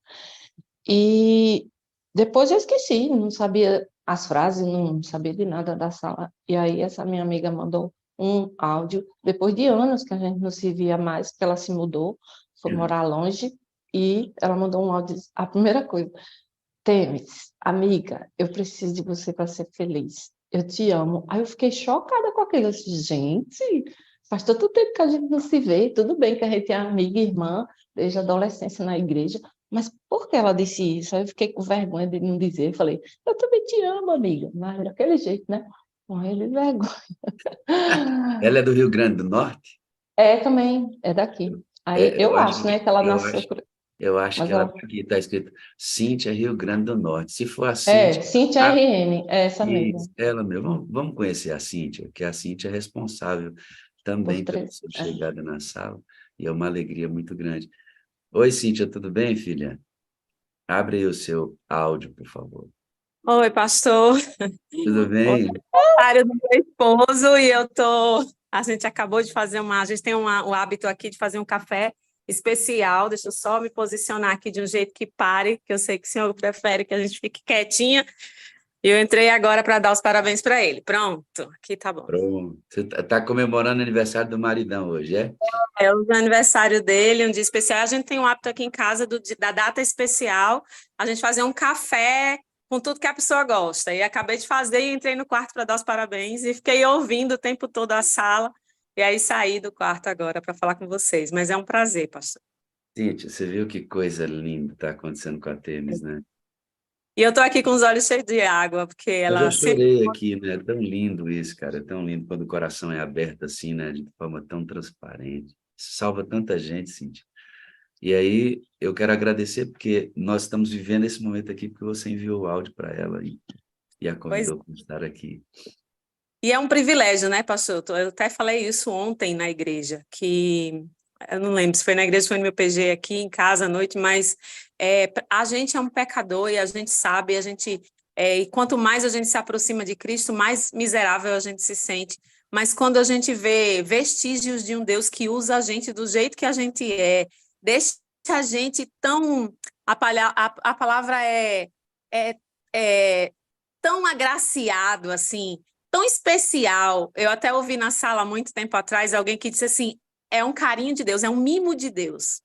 E depois eu esqueci, não sabia as frases, não sabia de nada da sala. E aí essa minha amiga mandou um áudio, depois de anos que a gente não se via mais, porque ela se mudou, foi morar longe, e ela mandou um áudio, a primeira coisa: Temis, amiga, eu preciso de você para ser feliz. Eu te amo. Aí eu fiquei chocada com aquilo. Eu disse, gente, faz tanto tempo que a gente não se vê. Tudo bem que a gente é amiga e irmã desde a adolescência na igreja, Mas por que ela disse isso? Aí eu fiquei com vergonha de não dizer. Eu falei, eu também te amo, amiga. Mas daquele jeito, né? Morrendo de vergonha. Ela é do Rio Grande do Norte? É, também, é daqui. Aí Eu eu acho acho, né, que ela eu nasceu acho, por... eu acho Mas que ela ela... tá aqui está escrito Cíntia Rio Grande do Norte. Se for a É, Cíntia, Cíntia a, RN, é essa isso, mesmo. ela mesmo. Vamos conhecer a Cíntia, que a Cíntia é responsável Por também pela três. sua É. chegada na sala, e é uma alegria muito grande. Oi, Cíntia, tudo bem, filha? Abre aí o seu áudio, por favor. Oi, pastor. Tudo Hoje bem? é aniversário do meu esposo e eu tô. A gente acabou de fazer uma. A gente tem o hábito aqui de fazer um café especial. Deixa eu só me posicionar aqui de um jeito que pare, que eu sei que o senhor prefere que a gente fique quietinha. E eu entrei agora para dar os parabéns para ele. Pronto, aqui tá bom. Pronto. Você está comemorando o aniversário do maridão hoje, é? É o aniversário dele, um dia especial. A gente tem um hábito aqui em casa da data especial, a gente fazer um café com tudo que a pessoa gosta. E acabei de fazer e entrei no quarto para dar os parabéns e fiquei ouvindo o tempo todo a sala. E aí saí do quarto agora para falar com vocês. Mas é um prazer, pastor. Cíntia, você viu que coisa linda está acontecendo com a Temis, né? E eu estou aqui com os olhos cheios de água, porque Eu já ela sempre. chorei aqui, né? É tão lindo isso, cara. É tão lindo quando o coração é aberto assim, né? De forma tão transparente. Salva tanta gente, Cíntia. E aí, eu quero agradecer porque nós estamos vivendo esse momento aqui porque você enviou o áudio para ela e a Pois. convidou para estar aqui. E é um privilégio, né, pastor? Eu até falei isso ontem na igreja, que eu não lembro se foi na igreja, se foi no meu PG aqui em casa à noite, mas a gente é um pecador e a gente sabe, e quanto mais a gente se aproxima de Cristo, mais miserável a gente se sente. Mas quando a gente vê vestígios de um Deus que usa a gente do jeito que a gente deixa a gente tão. A palavra é, é tão agraciado assim, tão especial. Eu até ouvi na sala há muito tempo atrás alguém que disse assim: é um carinho de Deus, é um mimo de Deus.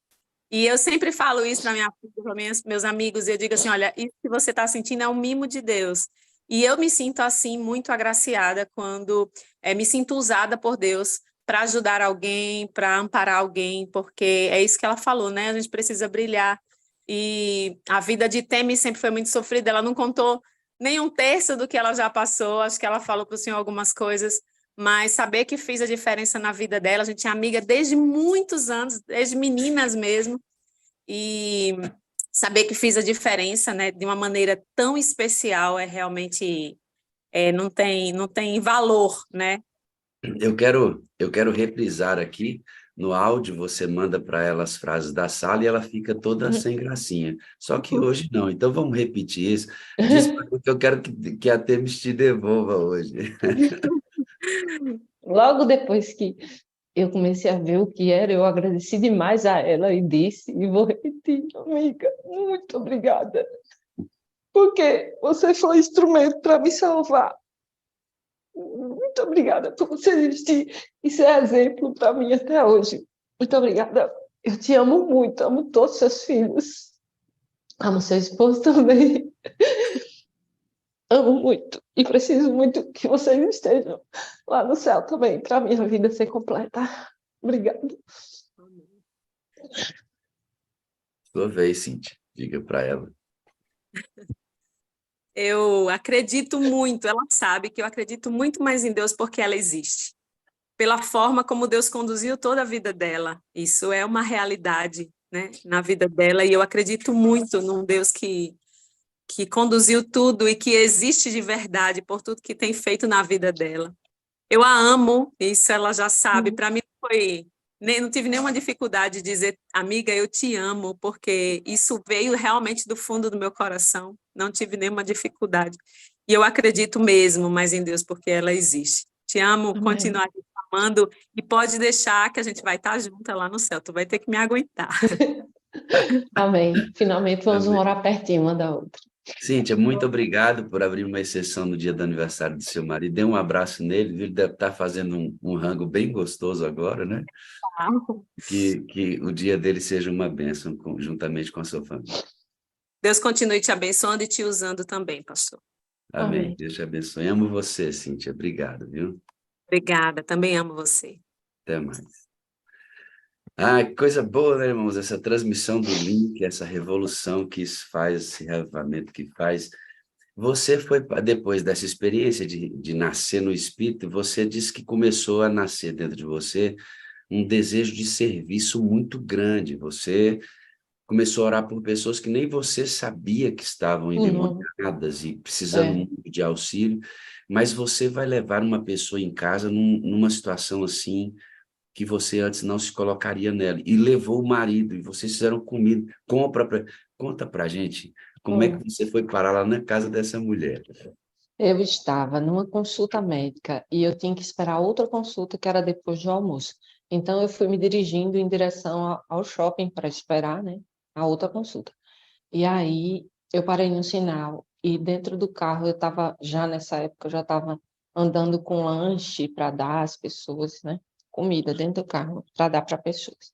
E eu sempre falo isso para minha filha, para meus amigos, e eu digo assim: olha, isso que você está sentindo é um mimo de Deus. E eu me sinto assim muito agraciada quando me sinto usada por Deus para ajudar alguém, para amparar alguém, porque é isso que ela falou, né? A gente precisa brilhar. E a vida de Temi sempre foi muito sofrida, ela não contou nem um terço do que ela já passou, acho que ela falou para o senhor algumas coisas, mas saber que fiz a diferença na vida dela, a gente é amiga desde muitos anos, desde meninas mesmo, e saber que fiz a diferença, né, de uma maneira tão especial é realmente, não tem valor, né? Eu quero reprisar aqui. No áudio, você manda para ela as frases da sala e ela fica toda sem gracinha. Só que hoje não. Então vamos repetir isso. Diz para ela que eu quero que a Temis te devolva hoje. Logo depois que eu comecei a ver o que era, eu agradeci demais a ela e disse, e vou repetir, amiga, muito obrigada, porque você foi instrumento para me salvar. Muito obrigada por você existir e ser exemplo para mim até hoje. Muito obrigada. Eu te amo muito, amo todos os seus filhos. Amo seu esposo também. Amo muito. E preciso muito que vocês estejam lá no céu também, para a minha vida ser completa. Obrigada. Sua vez, Cíntia. Diga para ela. Eu acredito muito, ela sabe que eu acredito muito mais em Deus porque ela existe. Pela forma como Deus conduziu toda a vida dela. Isso é uma realidade, né, na vida dela, e eu acredito muito num Deus que conduziu tudo e que existe de verdade por tudo que tem feito na vida dela. Eu a amo, isso ela já sabe. Para mim não tive nenhuma dificuldade de dizer, amiga, eu te amo, porque isso veio realmente do fundo do meu coração. Não tive nenhuma dificuldade. E eu acredito mesmo mais em Deus, porque ela existe. Te amo, Amém. continuar te amando, e pode deixar que a gente vai estar junta lá no céu. Tu vai ter que me aguentar. Amém. Finalmente vamos Amém. morar pertinho uma da outra. Cíntia, muito obrigado por abrir uma exceção no dia do aniversário do seu marido. Dê um abraço nele, viu? Ele deve estar fazendo um rango bem gostoso agora, né? Que o dia dele seja uma bênção, juntamente com a sua família. Deus continue te abençoando e te usando também, pastor. Amém. Amém. Deus te abençoe. Amo você, Cíntia. Obrigado, viu? Obrigada, também amo você. Até mais. Ah, que coisa boa, né, irmãos? Essa transmissão do link, essa revolução que isso faz, esse reavivamento que faz. Você foi, depois dessa experiência de nascer no Espírito, você disse que começou a nascer dentro de você um desejo de serviço muito grande. Você começou a orar por pessoas que nem você sabia que estavam Uhum. endemoniadas e precisando É, muito de auxílio, mas você vai levar uma pessoa em casa numa situação assim que você antes não se colocaria nela, e levou o marido, e vocês fizeram comida, conta pra gente, como é foi. que você foi parar lá na casa dessa mulher? Eu estava numa consulta médica e eu tinha que esperar outra consulta que era depois do almoço. Então eu fui me dirigindo em direção ao shopping para esperar, né, a outra consulta. E aí eu parei no sinal e dentro do carro eu estava já nessa época eu já estava andando com lanche para dar às pessoas, né, comida dentro do carro para dar para pessoas.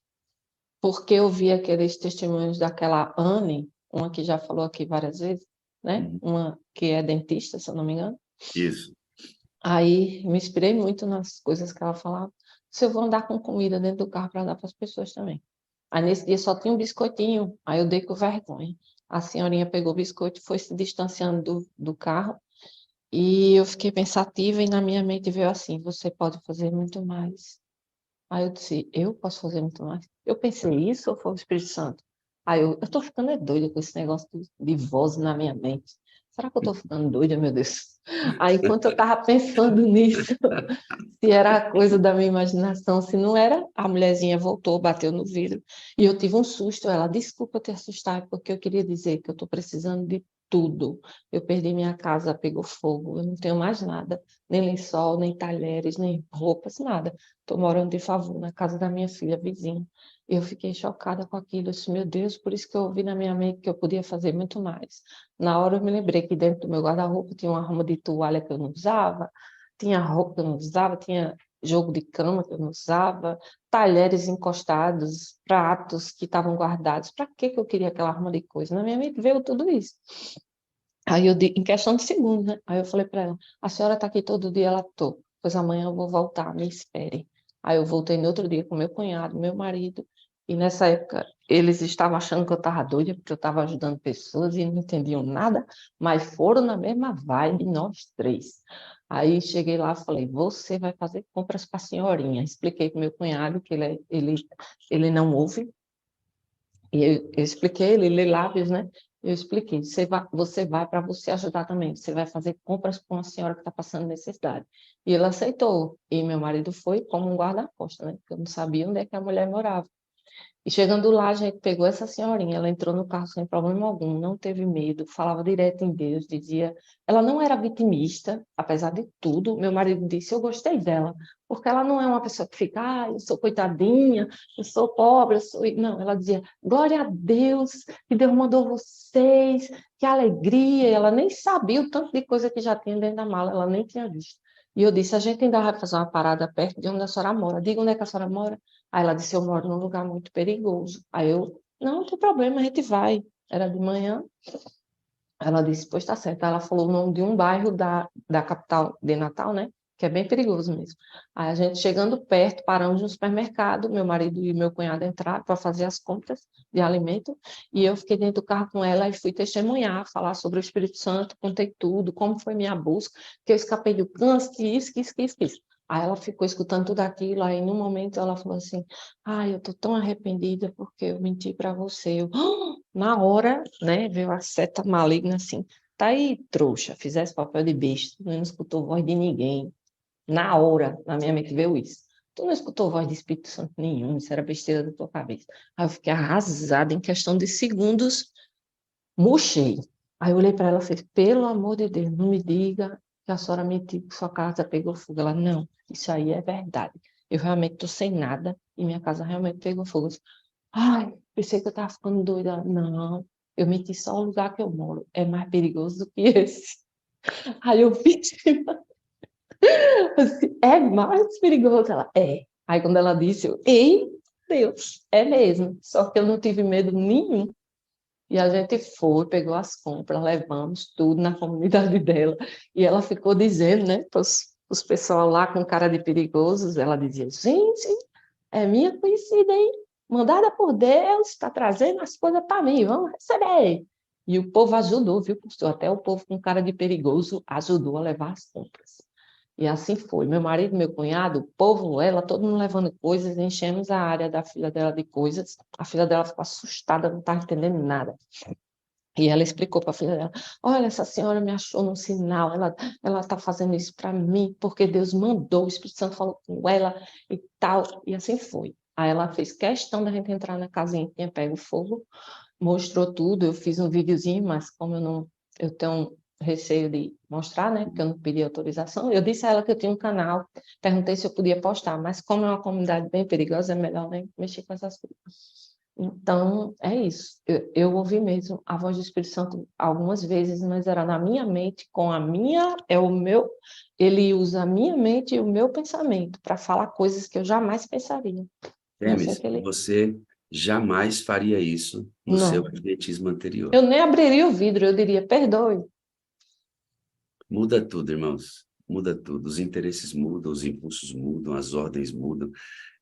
Porque eu vi aqueles testemunhos daquela Anne, uma que já falou aqui várias vezes, né? Uhum. Uma que é dentista, se eu não me engano. Isso. Aí me inspirei muito nas coisas que ela falava. Se eu vou andar com comida dentro do carro para dar para as pessoas também. Aí nesse dia só tinha um biscoitinho, aí eu dei com vergonha. A senhorinha pegou o biscoito e foi se distanciando do carro. E eu fiquei pensativa e na minha mente veio assim: você pode fazer muito mais. Aí eu disse, eu posso fazer muito mais? Eu pensei isso ou foi o Espírito Santo? Aí eu tô ficando doida com esse negócio de voz na minha mente. Será que eu tô ficando doida, meu Deus? Aí, enquanto eu tava pensando nisso, se era coisa da minha imaginação, se não era, a mulherzinha voltou, bateu no vidro, e eu tive um susto. Ela, desculpa te assustar, porque eu queria dizer que eu estou precisando de tudo. Eu perdi minha casa, pegou fogo, eu não tenho mais nada, nem lençol, nem talheres, nem roupas, nada. Estou morando de favor na casa da minha filha vizinha. Eu fiquei chocada com aquilo. Eu disse, meu Deus, por isso que eu ouvi na minha mente que eu podia fazer muito mais. Na hora eu me lembrei que dentro do meu guarda-roupa tinha uma arma de toalha que eu não usava, tinha roupa que eu não usava, tinha jogo de cama que eu não usava, talheres encostados, pratos que estavam guardados. Para que eu queria aquela arma de coisa? Na minha mente veio tudo isso. Aí eu, em questão de segundos, né? Aí eu falei para ela, a senhora está aqui todo dia? Ela, tô. Pois amanhã eu vou voltar, me espere. Aí eu voltei no outro dia com meu cunhado, meu marido, e nessa época eles estavam achando que eu estava doida, porque eu estava ajudando pessoas e não entendiam nada, mas foram na mesma vibe, nós três. Aí cheguei lá e falei, você vai fazer compras para a senhorinha. Expliquei para meu cunhado que ele não ouve, e eu expliquei, ele lê lábios, né? Eu expliquei, você vai para você ajudar também, você vai fazer compras com uma senhora que está passando necessidade. E ele aceitou, e meu marido foi como um guarda-costas, né? Porque eu não sabia onde é que a mulher morava. E chegando lá, a gente pegou essa senhorinha, ela entrou no carro sem problema algum, não teve medo, falava direto em Deus, dizia... Ela não era vitimista, apesar de tudo. Meu marido disse, eu gostei dela, porque ela não é uma pessoa que fica, ah, eu sou coitadinha, eu sou pobre, eu sou... Não, ela dizia, glória a Deus, que Deus mandou vocês, que alegria. E ela nem sabia o tanto de coisa que já tinha dentro da mala, ela nem tinha visto. E eu disse, a gente ainda vai fazer uma parada perto de onde a senhora mora. Diga onde é que a senhora mora. Aí ela disse, eu moro num lugar muito perigoso. Aí eu, não tem problema, a gente vai. Era de manhã. Ela disse, pois tá certo. Ela falou o nome de um bairro da capital de Natal, né? Que é bem perigoso mesmo. Aí a gente chegando perto, paramos no supermercado, meu marido e meu cunhado entraram para fazer as compras de alimento, e eu fiquei dentro do carro com ela e fui testemunhar, falar sobre o Espírito Santo, contei tudo, como foi minha busca, que eu escapei do câncer, que isso, que isso, que isso, que isso. Aí ela ficou escutando tudo aquilo, aí no momento ela falou assim, ai, eu tô tão arrependida porque eu menti para você. Eu, na hora, né, veio a seta maligna assim, tá aí, trouxa, fizesse papel de besta, não escutou voz de ninguém. Na hora, na minha mente veio isso. Tu não escutou voz de Espírito Santo nenhum, isso era besteira da tua cabeça. Aí eu fiquei arrasada, em questão de segundos, murchei. Aí eu olhei para ela e falei, pelo amor de Deus, não me diga que a senhora mentiu, que sua casa pegou fogo. Ela, não, isso aí é verdade. Eu realmente estou sem nada e minha casa realmente pegou fogo. Eu disse, ai, pensei que eu estava ficando doida. Não, eu menti só o lugar que eu moro. É mais perigoso do que esse. Aí eu fiz, assim, é mais perigoso. Ela, é. Aí quando ela disse, eu, ei, Deus, é mesmo. Só que eu não tive medo nenhum. E a gente foi, pegou as compras, levamos tudo na comunidade dela. E ela ficou dizendo, né, para os pessoal lá com cara de perigosos, ela dizia, gente, é minha conhecida, hein? mandada por Deus, está trazendo as coisas para mim, vamos receber. E o povo ajudou, viu, pastor? Até o povo com cara de perigoso ajudou a levar as compras. E assim foi. Meu marido, meu cunhado, o povo, ela, todo mundo levando coisas, enchemos a área da filha dela de coisas. A filha dela ficou assustada, não estava entendendo nada. E ela explicou para a filha dela: olha, essa senhora me achou num sinal, ela está fazendo isso para mim, porque Deus mandou, o Espírito Santo falou com ela e tal. E assim foi. Aí ela fez questão da gente entrar na casinha que tinha pego fogo, mostrou tudo. Eu fiz um videozinho, mas como eu tenho receio de mostrar, né? Porque eu não pedi autorização. Eu disse a ela que eu tinha um canal, perguntei se eu podia postar, mas como é uma comunidade bem perigosa, é melhor nem mexer com essas coisas. Então, é isso. Eu ouvi mesmo a voz do Espírito Santo algumas vezes, mas era na minha mente, com a minha, ele usa a minha mente e o meu pensamento para falar coisas que eu jamais pensaria. É assim Temes, que ele... você jamais faria isso no seu Não, atletismo anterior. eu nem abriria o vidro, eu diria, perdoe. Muda tudo, irmãos. Muda tudo. Os interesses mudam, os impulsos mudam, as ordens mudam.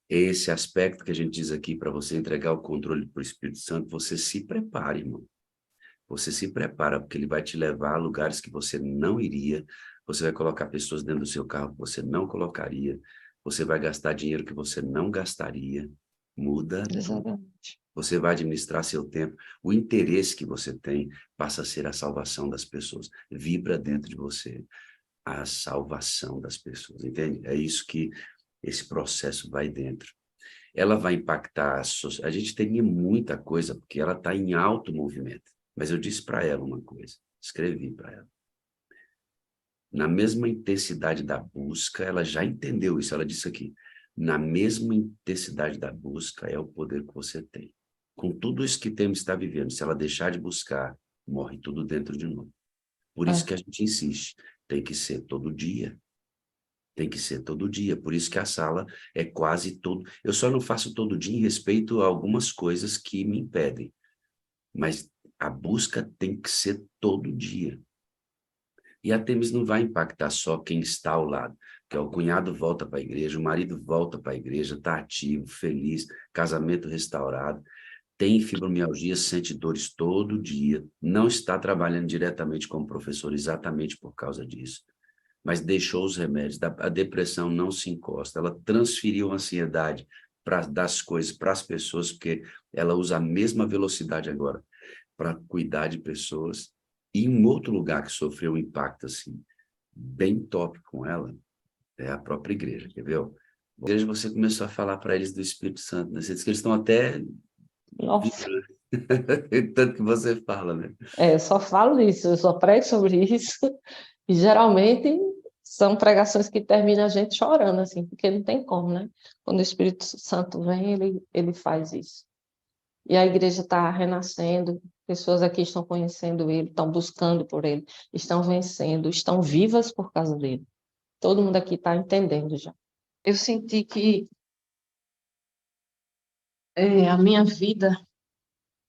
Esse aspecto que a gente diz aqui para você entregar o controle para o Espírito Santo, você se prepare, irmão. Você se prepara, porque ele vai te levar a lugares que você não iria. Você vai colocar pessoas dentro do seu carro que você não colocaria. Você vai gastar dinheiro que você não gastaria. Muda tudo. Exatamente. Você vai administrar seu tempo. O interesse que você tem passa a ser a salvação das pessoas. Vibra dentro de você a salvação das pessoas, entende? É isso que esse processo vai dentro. Ela vai impactar a gente teria muita coisa, porque ela está em alto movimento. Mas eu disse para ela uma coisa, escrevi para ela. Na mesma intensidade da busca, ela já entendeu isso, ela disse aqui, na mesma intensidade da busca é o poder que você tem. Com tudo isso que temos está vivendo, se ela deixar de buscar, morre tudo dentro de novo. Por isso que a gente insiste, tem que ser todo dia. Tem que ser todo dia, por isso que a sala é quase todo... Eu só não faço todo dia em respeito a algumas coisas que me impedem, mas a busca tem que ser todo dia. E a Temis não vai impactar só quem está ao lado, que é o cunhado volta para a igreja, o marido volta para a igreja, está ativo, feliz, casamento restaurado, tem fibromialgia, sente dores todo dia, não está trabalhando diretamente como professor exatamente por causa disso, mas deixou os remédios, a depressão não se encosta, ela transferiu a ansiedade das coisas para as pessoas, porque ela usa a mesma velocidade agora para cuidar de pessoas. E um outro lugar que sofreu um impacto assim, bem top com ela, é a própria igreja, quer ver? A igreja, você começou a falar para eles do Espírito Santo, né? Você disse que eles estão até... Nossa, Tanto que você fala, né? eu só falo isso, eu só prego sobre isso. E geralmente são pregações que terminam a gente chorando, assim, porque não tem como, né? Quando o Espírito Santo vem, ele faz isso. E a igreja está renascendo, pessoas aqui estão conhecendo ele, estão buscando por ele, estão vencendo, estão vivas por causa dele. Todo mundo aqui está entendendo já. Eu senti que a minha vida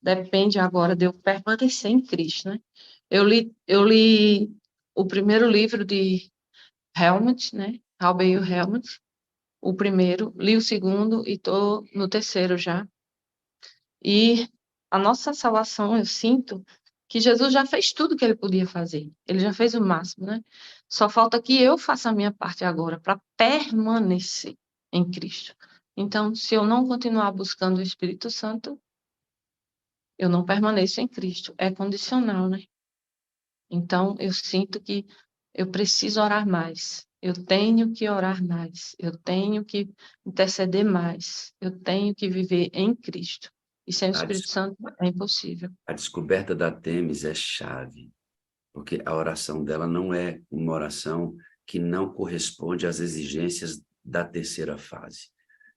depende agora de eu permanecer em Cristo, né? Eu li o primeiro livro de Helmut, né? Albert Helmut, o primeiro, li o segundo e estou no terceiro já. E a nossa salvação, eu sinto que Jesus já fez tudo que ele podia fazer. Ele já fez o máximo, né? Só falta que eu faça a minha parte agora para permanecer em Cristo. Então, se eu não continuar buscando o Espírito Santo, eu não permaneço em Cristo. É condicional, né? Então, eu sinto que eu preciso orar mais. Eu tenho que orar mais. Eu tenho que interceder mais. Eu tenho que viver em Cristo. E sem o A, Espírito des- Santo é impossível. a descoberta da Temis é chave, porque a oração dela não é uma oração que não corresponde às exigências da terceira fase.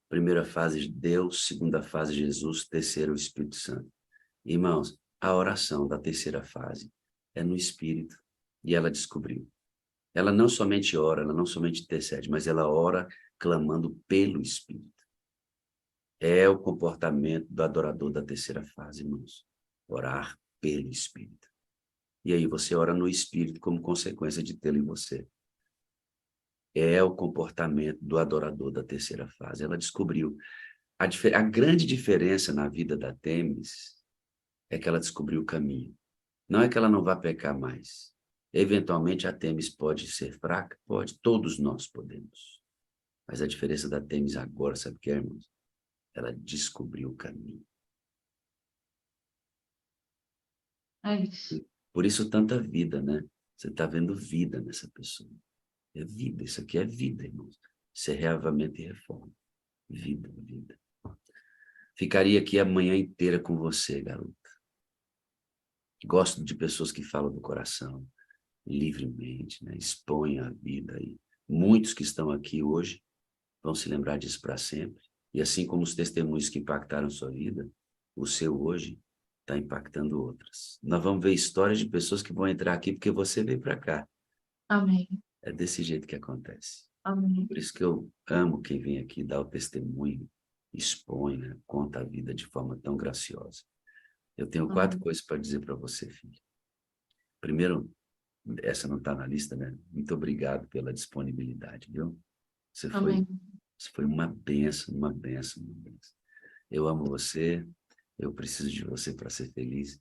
Primeira fase, Deus; segunda fase, Jesus; terceira, o Espírito Santo. Irmãos, a oração da terceira fase é no Espírito, e ela descobriu. Ela não somente ora, ela não somente intercede, mas ela ora clamando pelo Espírito. É o comportamento do adorador da terceira fase, irmãos. Orar pelo Espírito. E aí você ora no Espírito como consequência de tê-lo em você. É o comportamento do adorador da terceira fase. Ela descobriu. A grande diferença na vida da Têmis é que ela descobriu o caminho. Não é que ela não vá pecar mais. Eventualmente a Têmis pode ser fraca? Pode, todos nós podemos. Mas a diferença da Têmis agora, sabe o que é, irmãos? Ela descobriu o caminho. É isso. Por isso tanta vida, né? Você está vendo vida nessa pessoa. É vida, isso aqui é vida, irmãos. Isso é reavamento e reforma. Vida, vida. Ficaria aqui a manhã inteira com você, garota. Gosto de pessoas que falam do coração, livremente, né? Expõem a vida aí. Muitos que estão aqui hoje vão se lembrar disso para sempre. E assim como os testemunhos que impactaram sua vida, o seu hoje está impactando outras. Nós vamos ver histórias de pessoas que vão entrar aqui porque você veio para cá. Amém. É desse jeito que acontece. Amém. Por isso que eu amo quem vem aqui dar o testemunho, expõe, né? Conta a vida de forma tão graciosa. Eu tenho 4 coisas para dizer para você, filho. Primeiro, essa não está na lista, né? Muito obrigado pela disponibilidade, viu? Você foi uma bênção, uma bênção, uma bênção. Eu amo você, eu preciso de você para ser feliz.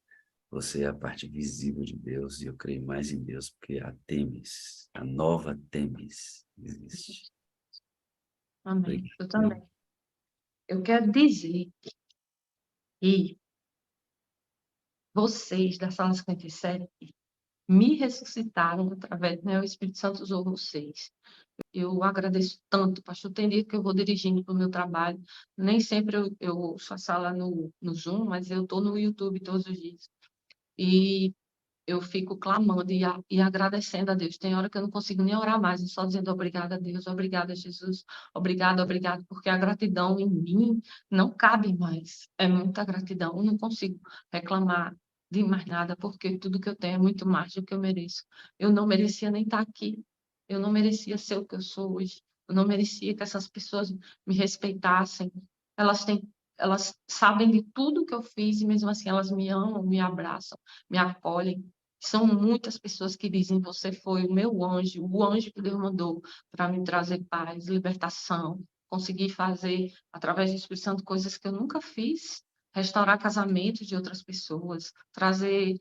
Você é a parte visível de Deus e eu creio mais em Deus porque a Têmis, a nova Têmis existe. Amém. Obrigado. Eu também. Eu quero dizer que vocês da Sala 57 me ressuscitaram através, né? O Espírito Santo usou vocês. Eu agradeço tanto, pastor. Tem dia que eu vou dirigindo para o meu trabalho. Nem sempre eu ouço a sala no Zoom, mas eu estou no YouTube todos os dias. E eu fico clamando e agradecendo a Deus. Tem hora que eu não consigo nem orar mais, só dizendo obrigada a Deus, obrigada a Jesus, obrigado, obrigado, porque a gratidão em mim não cabe mais. É muita gratidão. Eu não consigo reclamar de mais nada, porque tudo que eu tenho é muito mais do que eu mereço. Eu não merecia nem estar aqui. Eu não merecia ser o que eu sou hoje. Eu não merecia que essas pessoas me respeitassem. Elas sabem de tudo que eu fiz e mesmo assim elas me amam, me abraçam, me acolhem. São muitas pessoas que dizem: você foi o meu anjo, o anjo que Deus mandou para me trazer paz, libertação, conseguir fazer, através do Espírito Santo, coisas que eu nunca fiz, restaurar casamentos de outras pessoas, trazer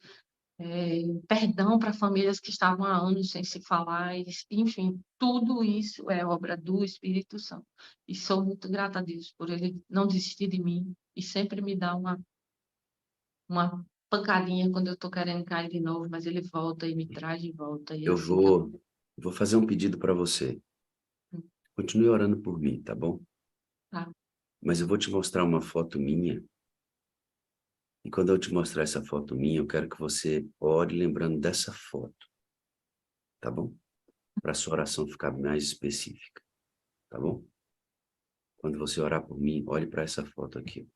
perdão para famílias que estavam há anos sem se falar, enfim, tudo isso é obra do Espírito Santo. E sou muito grata a Deus por ele não desistir de mim e sempre me dar uma pancadinha quando eu estou querendo cair de novo, mas ele volta e me traz de volta. E é Eu assim que eu... vou fazer um pedido para você. Continue orando por mim, tá bom? Tá. Mas eu vou te mostrar uma foto minha. E quando eu te mostrar essa foto minha, eu quero que você ore lembrando dessa foto. Tá bom? Para a sua oração ficar mais específica. Tá bom? Quando você orar por mim, olhe para essa foto aqui.